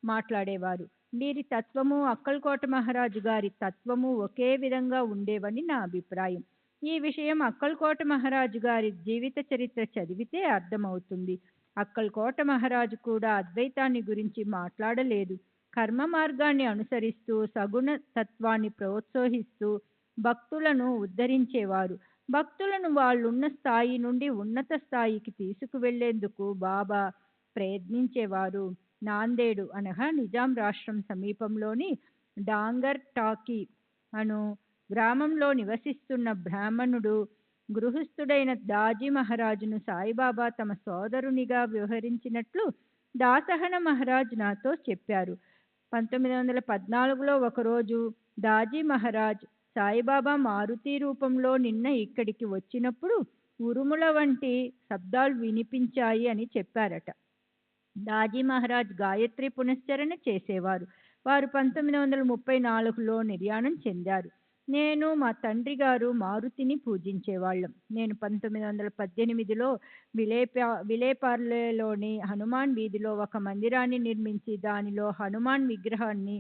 మాట్లాడేవారు. వీరి తత్వము, అక్కల్కోట మహారాజు గారి తత్వము ఒకే విధంగా ఉండేవని నా అభిప్రాయం. ఈ విషయం అక్కల్కోట మహారాజు గారి జీవిత చరిత్ర చదివితే అర్థమవుతుంది. అక్కల్కోట మహారాజు కూడా అద్వైతాన్ని గురించి మాట్లాడలేదు. కర్మ మార్గాన్ని అనుసరిస్తూ సగుణ తత్వాన్ని ప్రోత్సహిస్తూ భక్తులను ఉద్ధరించేవారు. భక్తులను వాళ్ళున్న స్థాయి నుండి ఉన్నత స్థాయికి తీసుకువెళ్లేందుకు బాబా ప్రయత్నించేవారు. నాందేడు అనగా నిజాం రాష్ట్రం సమీపంలోని డాంగర్ టాకీ అను గ్రామంలో నివసిస్తున్న బ్రాహ్మణుడు గృహస్థుడైన దాజీ మహారాజును సాయిబాబా తమ సోదరునిగా వ్యవహరించినట్లు దాసహన మహారాజ్ నాతో చెప్పారు. 1914లో ఒకరోజు దాజీ మహారాజ్ సాయిబాబా మారుతి రూపంలో నిన్న ఇక్కడికి వచ్చినప్పుడు ఉరుముల వంటి శబ్దాలు వినిపించాయి అని చెప్పారట. దాజీ మహారాజ్ గాయత్రి పునశ్చరణ చేసేవారు. వారు 1934లో నిర్యాణం చెందారు. నేను, మా తండ్రి గారు మారుతిని పూజించేవాళ్ళం. నేను 1918లో విలేపార్లేలోని హనుమాన్ వీధిలో ఒక మందిరాన్ని నిర్మించి దానిలో హనుమాన్ విగ్రహాన్ని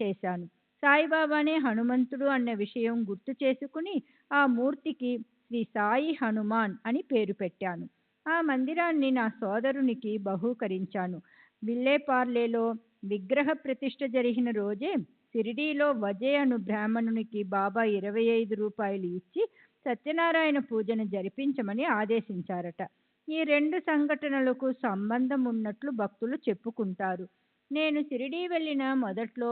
చేశాను. సాయిబాబానే హనుమంతుడు అన్న విషయం గుర్తు చేసుకుని ఆ మూర్తికి శ్రీ సాయి హనుమాన్ అని పేరు పెట్టాను. ఆ మందిరాన్ని నా సోదరునికి బహూకరించాను. విల్లేపార్లేలో విగ్రహ ప్రతిష్ఠ జరిగిన రోజే షిరిడీలో వజే అను బ్రాహ్మణునికి బాబా 25 రూపాయలు ఇచ్చి సత్యనారాయణ పూజను జరిపించమని ఆదేశించారట. ఈ రెండు సంఘటనలకు సంబంధం ఉన్నట్లు భక్తులు చెప్పుకుంటారు. నేను షిరిడీ వెళ్ళిన మొదట్లో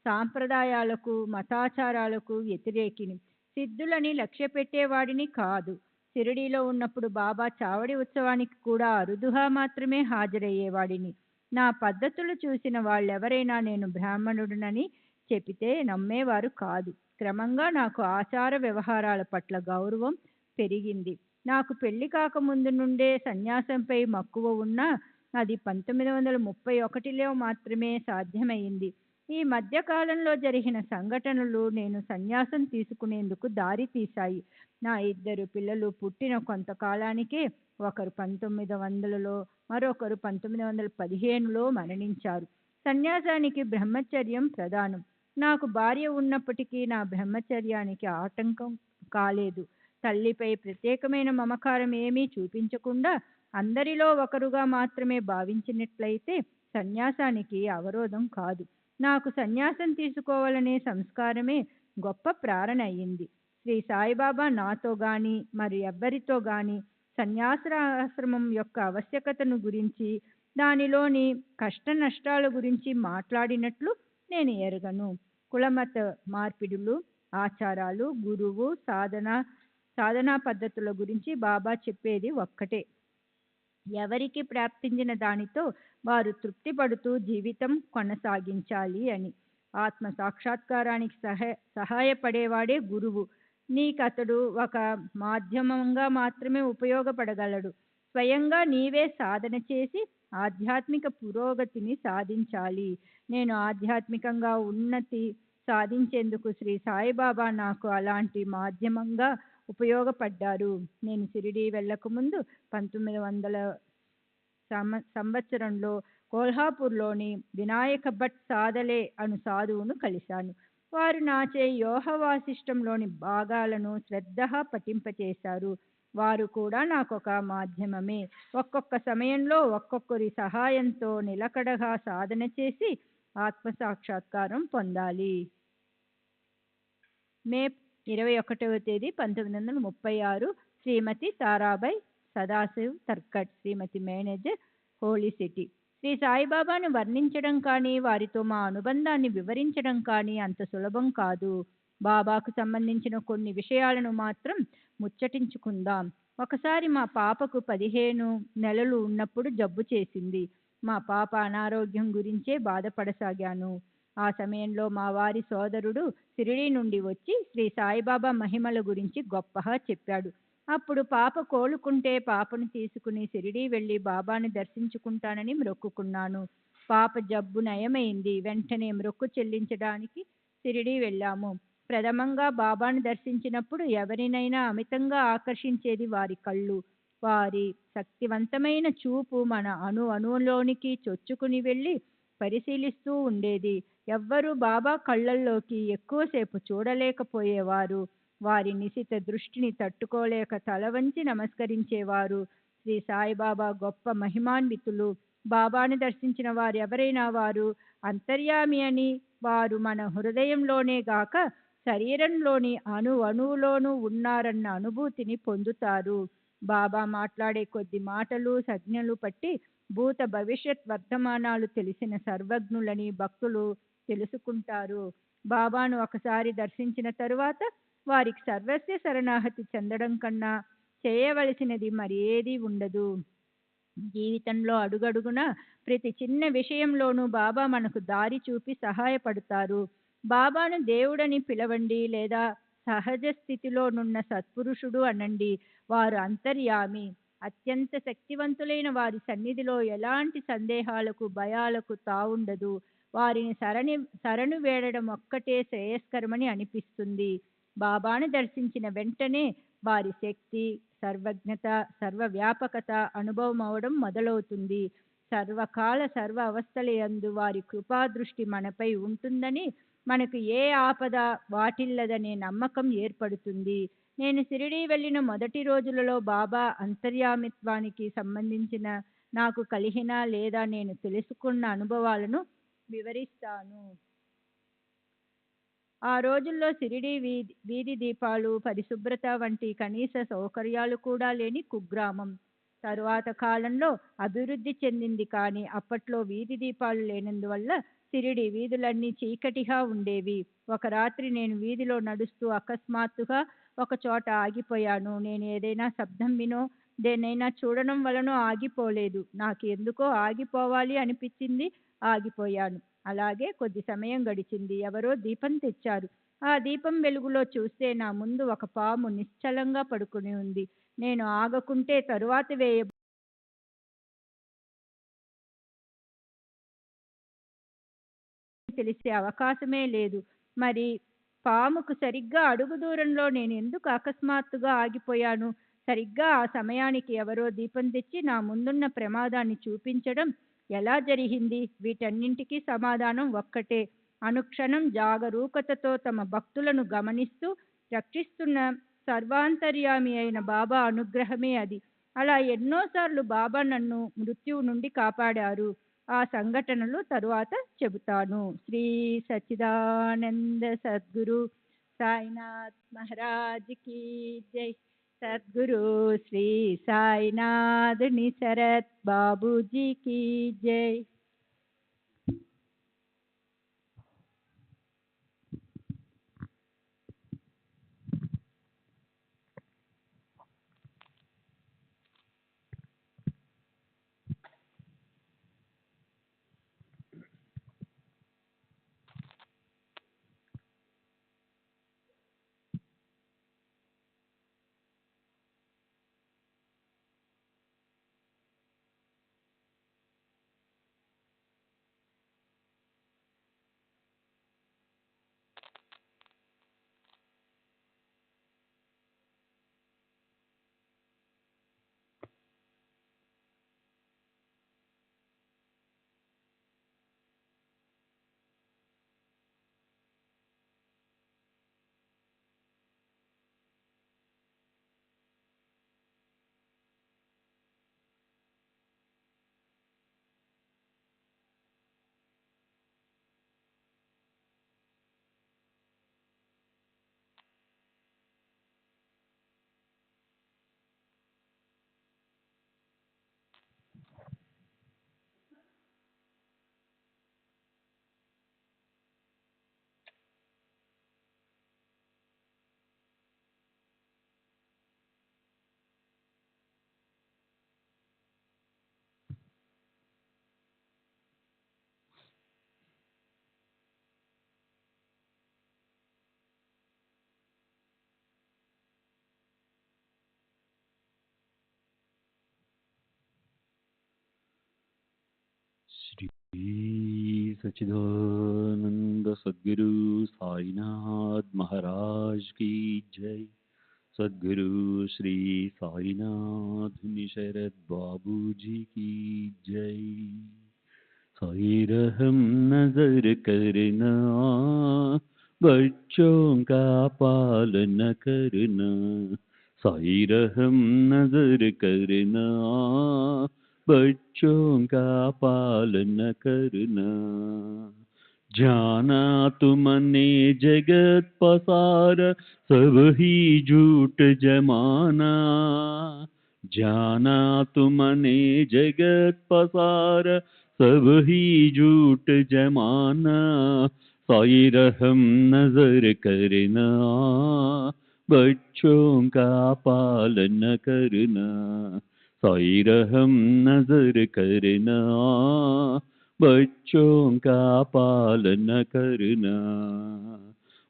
సాంప్రదాయాలకు, మతాచారాలకు వ్యతిరేకిని, సిద్ధులని లక్ష్య పెట్టేవాడిని కాదు. షిరిడీలో ఉన్నప్పుడు బాబా చావడి ఉత్సవానికి కూడా అరుదుగా మాత్రమే హాజరయ్యేవాడిని. నా పద్ధతులు చూసిన వాళ్ళెవరైనా నేను బ్రాహ్మణుడినని చెబితే నమ్మేవారు కాదు. క్రమంగా నాకు ఆచార వ్యవహారాల పట్ల గౌరవం పెరిగింది. నాకు పెళ్లి కాకముందు నుండే సన్యాసంపై మక్కువ ఉన్నా అది 1931లో మాత్రమే సాధ్యమైంది. ఈ మధ్య కాలంలో జరిగిన సంఘటనలు నేను సన్యాసం తీసుకునేందుకు దారి తీశాయి. నా 2 పిల్లలు పుట్టిన కొంతకాలానికే ఒకరు 1900లో మరొకరు 1915లో మరణించారు. సన్యాసానికి బ్రహ్మచర్యం ప్రధానం. నాకు భార్య ఉన్నప్పటికీ నా బ్రహ్మచర్యానికి ఆటంకం కాలేదు. తల్లిపై ప్రత్యేకమైన మమకారం ఏమీ చూపించకుండా అందరిలో ఒకరుగా మాత్రమే భావించినట్లయితే సన్యాసానికి అవరోధం కాదు. నాకు సన్యాసం తీసుకోవాలనే సంస్కారమే గొప్ప ప్రేరణ అయ్యింది. శ్రీ సాయిబాబా నాతో గాని మరి ఎవ్వరితో గాని సన్యాసాశ్రమం యొక్క ఆవశ్యకతను గురించి దానిలోని కష్ట నష్టాల గురించి మాట్లాడినట్లు నేను ఎరగను. కులమత మార్పిడులు, ఆచారాలు, గురువు, సాధనా పద్ధతుల గురించి బాబా చెప్పేది ఒక్కటే. ఎవరికి ప్రాప్తించిన దానితో వారు తృప్తి పడుతూ జీవితం కొనసాగించాలి అని. ఆత్మ సాక్షాత్కారానికి సహాయపడేవాడే గురువు. నీకతడు ఒక మాధ్యమంగా మాత్రమే ఉపయోగపడగలడు. స్వయంగా నీవే సాధన చేసి ఆధ్యాత్మిక పురోగతిని సాధించాలి. నేను ఆధ్యాత్మికంగా ఉన్నతి సాధించేందుకు శ్రీ సాయిబాబా నాకు అలాంటి మాధ్యమంగా ఉపయోగపడ్డారు. నేను షిరిడీ వెళ్ళకముందు 1900 సంవత్సరంలో కోల్హాపూర్లోని వినాయక భట్ సాదలే అను సాధువును కలిశాను. వారు నాచే యోగ వాసిష్టంలోని భాగాలను శ్రద్ధగా పఠింపచేశారు. వారు కూడా నాకొక మాధ్యమమే. ఒక్కొక్క సమయంలో ఒక్కొక్కరి సహాయంతో నిలకడగా సాధన చేసి ఆత్మసాక్షాత్కారం పొందాలి. మే 21వ తేదీ 1936 శ్రీమతి తారాబాయ్ సదాశివ్ తర్కట్, శ్రీమతి మేనేజర్, హోలీ సిటీ. శ్రీ సాయిబాబాను వర్ణించడం కానీ వారితో మా అనుబంధాన్ని వివరించడం కానీ అంత సులభం కాదు. బాబాకు సంబంధించిన కొన్ని విషయాలను మాత్రం ముచ్చటించుకుందాం. ఒకసారి మా పాపకు 15 నెలలు ఉన్నప్పుడు జబ్బు చేసింది. మా పాప అనారోగ్యం గురించే బాధపడసాగాను. ఆ సమయంలో మా వారి సోదరుడు షిరిడీ నుండి వచ్చి శ్రీ సాయిబాబా మహిమల గురించి గొప్పగా చెప్పాడు. అప్పుడు పాప కోలుకుంటే పాపను తీసుకుని షిరిడీ వెళ్ళి బాబాని దర్శించుకుంటానని మ్రొక్కుకున్నాను. పాప జబ్బు నయమైంది. వెంటనే మ్రొక్కు చెల్లించడానికి షిరిడీ వెళ్ళాము. ప్రథమంగా బాబాను దర్శించినప్పుడు ఎవరినైనా అమితంగా ఆకర్షించేది వారి కళ్ళు. వారి శక్తివంతమైన చూపు మన అణువులోనికి చొచ్చుకుని వెళ్ళి పరిశీలిస్తూ ఉండేది. ఎవ్వరూ బాబా కళ్ళల్లోకి ఎక్కువసేపు చూడలేకపోయేవారు. వారి నిశిత దృష్టిని తట్టుకోలేక తల వంచి నమస్కరించేవారు. శ్రీ సాయిబాబా గొప్ప మహిమాన్వితులు. బాబాను దర్శించిన వారెవరైనా వారు అంతర్యామి అని, వారు మన హృదయంలోనే గాక శరీరంలోని అణువులోనూ ఉన్నారన్న అనుభూతిని పొందుతారు. బాబా మాట్లాడే కొద్ది మాటలు, సంజ్ఞలు పట్టి భూత భవిష్యత్ వర్తమానాలు తెలిసిన సర్వజ్ఞులని భక్తులు తెలుసుకుంటారు. బాబాను ఒకసారి దర్శించిన తరువాత వారికి సర్వస్వ శరణాగతి చెందడం కన్నా చేయవలసినది మరి ఏదీ ఉండదు. జీవితంలో అడుగడుగున ప్రతి చిన్న విషయంలోనూ బాబా మనకు దారి చూపి సహాయపడతారు. బాబాను దేవుడని పిలవండి లేదా సహజ స్థితిలోనున్న సత్పురుషుడు అనండి. వారు అంతర్యామి. అత్యంత శక్తివంతులైన వారి సన్నిధిలో ఎలాంటి సందేహాలకు, భయాలకు తావుండదు. వారిని శరణు వేడడం ఒక్కటే శ్రేయస్కరమని అనిపిస్తుంది. బాబాను దర్శించిన వెంటనే వారి శక్తి, సర్వజ్ఞత, సర్వవ్యాపకత అనుభవం అవడం మొదలవుతుంది. సర్వకాల సర్వ అవస్థల యందు వారి కృపాదృష్టి మనపై ఉంటుందని, మనకు ఏ ఆపద వాటిల్లదనే నమ్మకం ఏర్పడుతుంది. నేను షిరిడీ వెళ్ళిన మొదటి రోజులలో బాబా అంతర్యామిత్వానికి సంబంధించిన నాకు కలిగిన లేదా నేను తెలుసుకున్న అనుభవాలను వివరిస్తాను. ఆ రోజుల్లో షిరిడీ వీధి దీపాలు, పరిశుభ్రత వంటి కనీస సౌకర్యాలు కూడా లేని కుగ్రామం. తరువాత కాలంలో అభివృద్ధి చెందింది. కానీ అప్పట్లో వీధి దీపాలు లేనందువల్ల సిరిడి వీధులన్నీ చీకటిగా ఉండేవి. ఒక రాత్రి నేను వీధిలో నడుస్తూ అకస్మాత్తుగా ఒక చోట ఆగిపోయాను. నేను ఏదైనా శబ్దం వినో, దేన్నైనా చూడడం వలనో ఆగిపోలేదు. నాకు ఎందుకో ఆగిపోవాలి అనిపించింది. ఆగిపోయాను. అలాగే కొద్ది సమయం గడిచింది. ఎవరో దీపం తెచ్చారు. ఆ దీపం వెలుగులో చూస్తే నా ముందు ఒక పాము నిశ్చలంగా పడుకుని ఉంది. నేను ఆగకుంటే తరువాత తెలిసే అవకాశమే లేదు. మరి పాముకు సరిగ్గా అడుగు దూరంలో నేను ఎందుకు అకస్మాత్తుగా ఆగిపోయాను? సరిగ్గా ఆ సమయానికి ఎవరో దీపం తెచ్చి నా ముందున్న ప్రమాదాన్ని చూపించడం ఎలా జరిగింది? వీటన్నింటికీ సమాధానం ఒక్కటే. అనుక్షణం జాగరూకతతో తమ భక్తులను గమనిస్తూ రక్షిస్తున్న సర్వాంతర్యామి అయిన బాబా అనుగ్రహమే అది. అలా ఎన్నోసార్లు బాబా నన్ను మృత్యువు నుండి కాపాడారు. ఆ సంఘటనలు తరువాత చెబుతాను. శ్రీ సచ్చిదానంద సద్గురు సాయినాథ్ మహారాజ్ की जय. सद्गुरु श्री साईनाथ निसरत बाबू जी की जय. श्री सच्चिदानंद सद्गुरु साईनाथ महाराज की जय. सद्गुरु श्री साईनाथ निशरद बाबू जी की जय. साई रहम नजर करना, बच्चों का पालन करना. साई रहम नजर करना, बच्चों का पालन करना. जाना तुमने जगत पसार, सब ही झूठ जमाना. जाना तुमने जगत पसार, सब ही झूठ जमाना. साई रहम नजर करना, बच्चों का पालन करना. साई रहम नजर करना, बच्चों का पालन करना.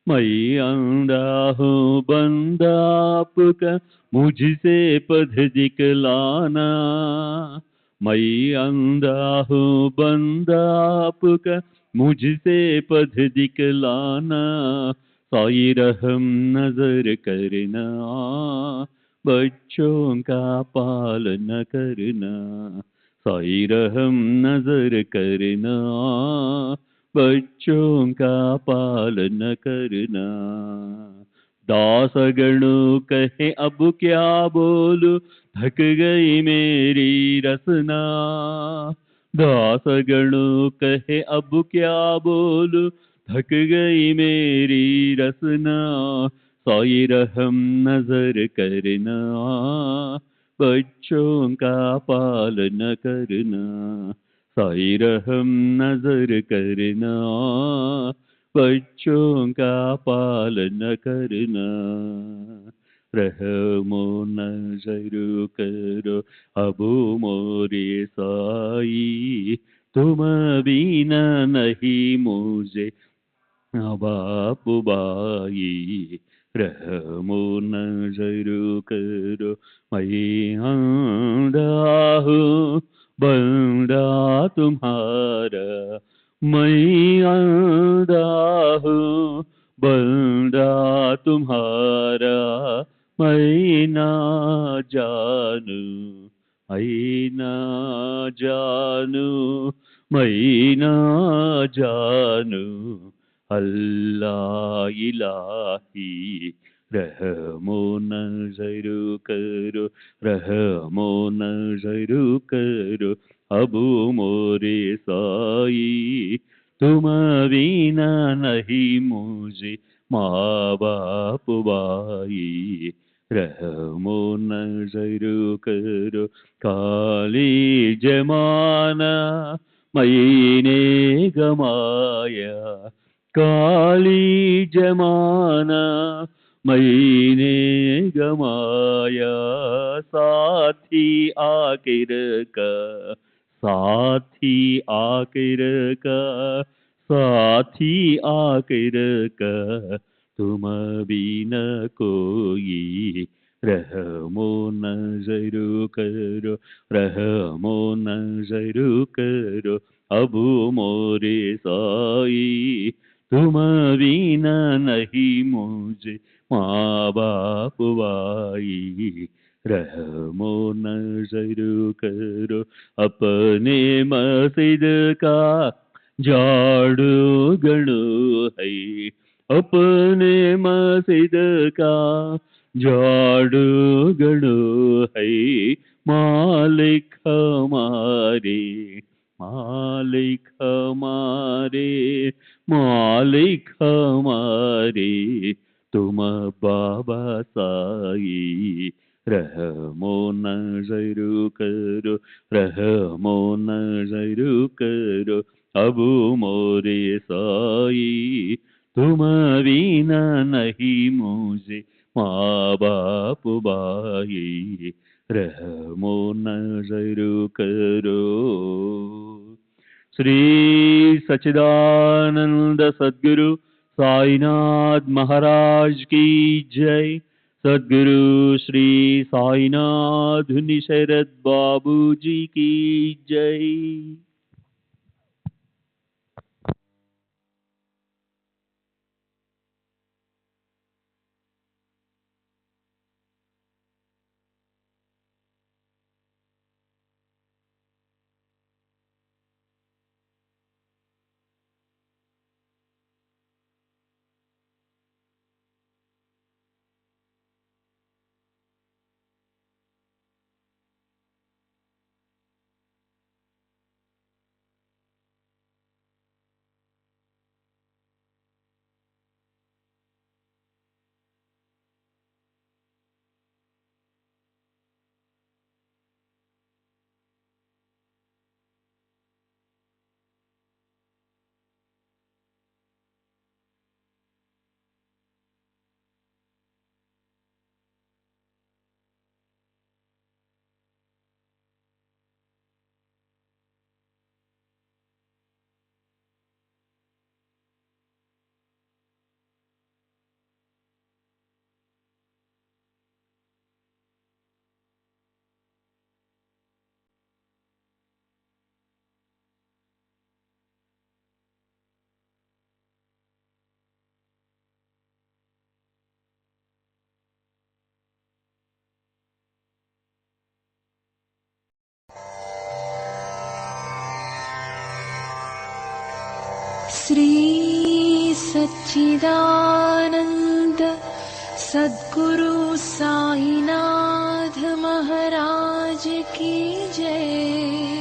मैं अंधा हूँ बंदा आपका, मुझसे पथ दिखलाना. मैं अंधा हूँ बंदा आपका, मुझसे पथ दिखलाना. साई रहम नजर करना, बच्चों का पालन करना. साई रहम नजर करना, बच्चों का पालन करना. दासगणों कहे अब क्या बोलूं, थक गई मेरी रसना. दासगणों कहे अब क्या बोलूं, थक गई मेरी रसना. साई रहम नजर करना, बच्चों का पालन करना. साई रहम नजर करना, बच्चों का पालन करना, रहमो नजर करो अब मोरे साई, तुम बिना नहीं मुझे बाप बाई, रहमो नजर करो मैं आंधा हूँ बंदा तुम्हारा, मैं आंधा हूँ बंदा तुम्हारा, मैं ना जानू मैं ना जानू मैं ना जानू अल्लाह इलाही, रहमो नजर करो रहमो नजर करो अब मोरे साई, तुम बिना नहीं मुझे माँ बाप भाई, रहमो नजर करो काली जमाना मैंने गमाया, काली जमाना मैंने गमाया, साथी आखिर का साथी आखिर का साथी आखिर का, तुम बिना कोई, रहमो नजर करो रहमो नजर करो अब मोरे साई, तुम बिना नहीं मुझे माँ बाप भाई, रहमो नजर करो अपने मस्जिद का झाड़ू गणो है, अपने मस्जिद का झाड़ू गणो है, मालिक हमारे मालिक हमारे मालिक हमारे, तुम बाबा साई, रहमो नजर करो रहमो नजर करो अब मोरे साई, तुम बिना नहीं मुझे माँ बाप भाई, रहमो नजर करो। श्री सच्चिदानंद सद्गुरु साईनाथ महाराज की जय। सद्गुरु श्री साईनाथ निशरद बाबू जी की जय। श्री सच्चिदानंद सद्गुरु साईनाथ महाराज की जय।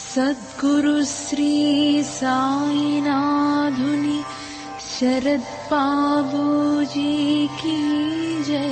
सद्गुरु श्री साईनाथुनि शरद बाबू जी की जय।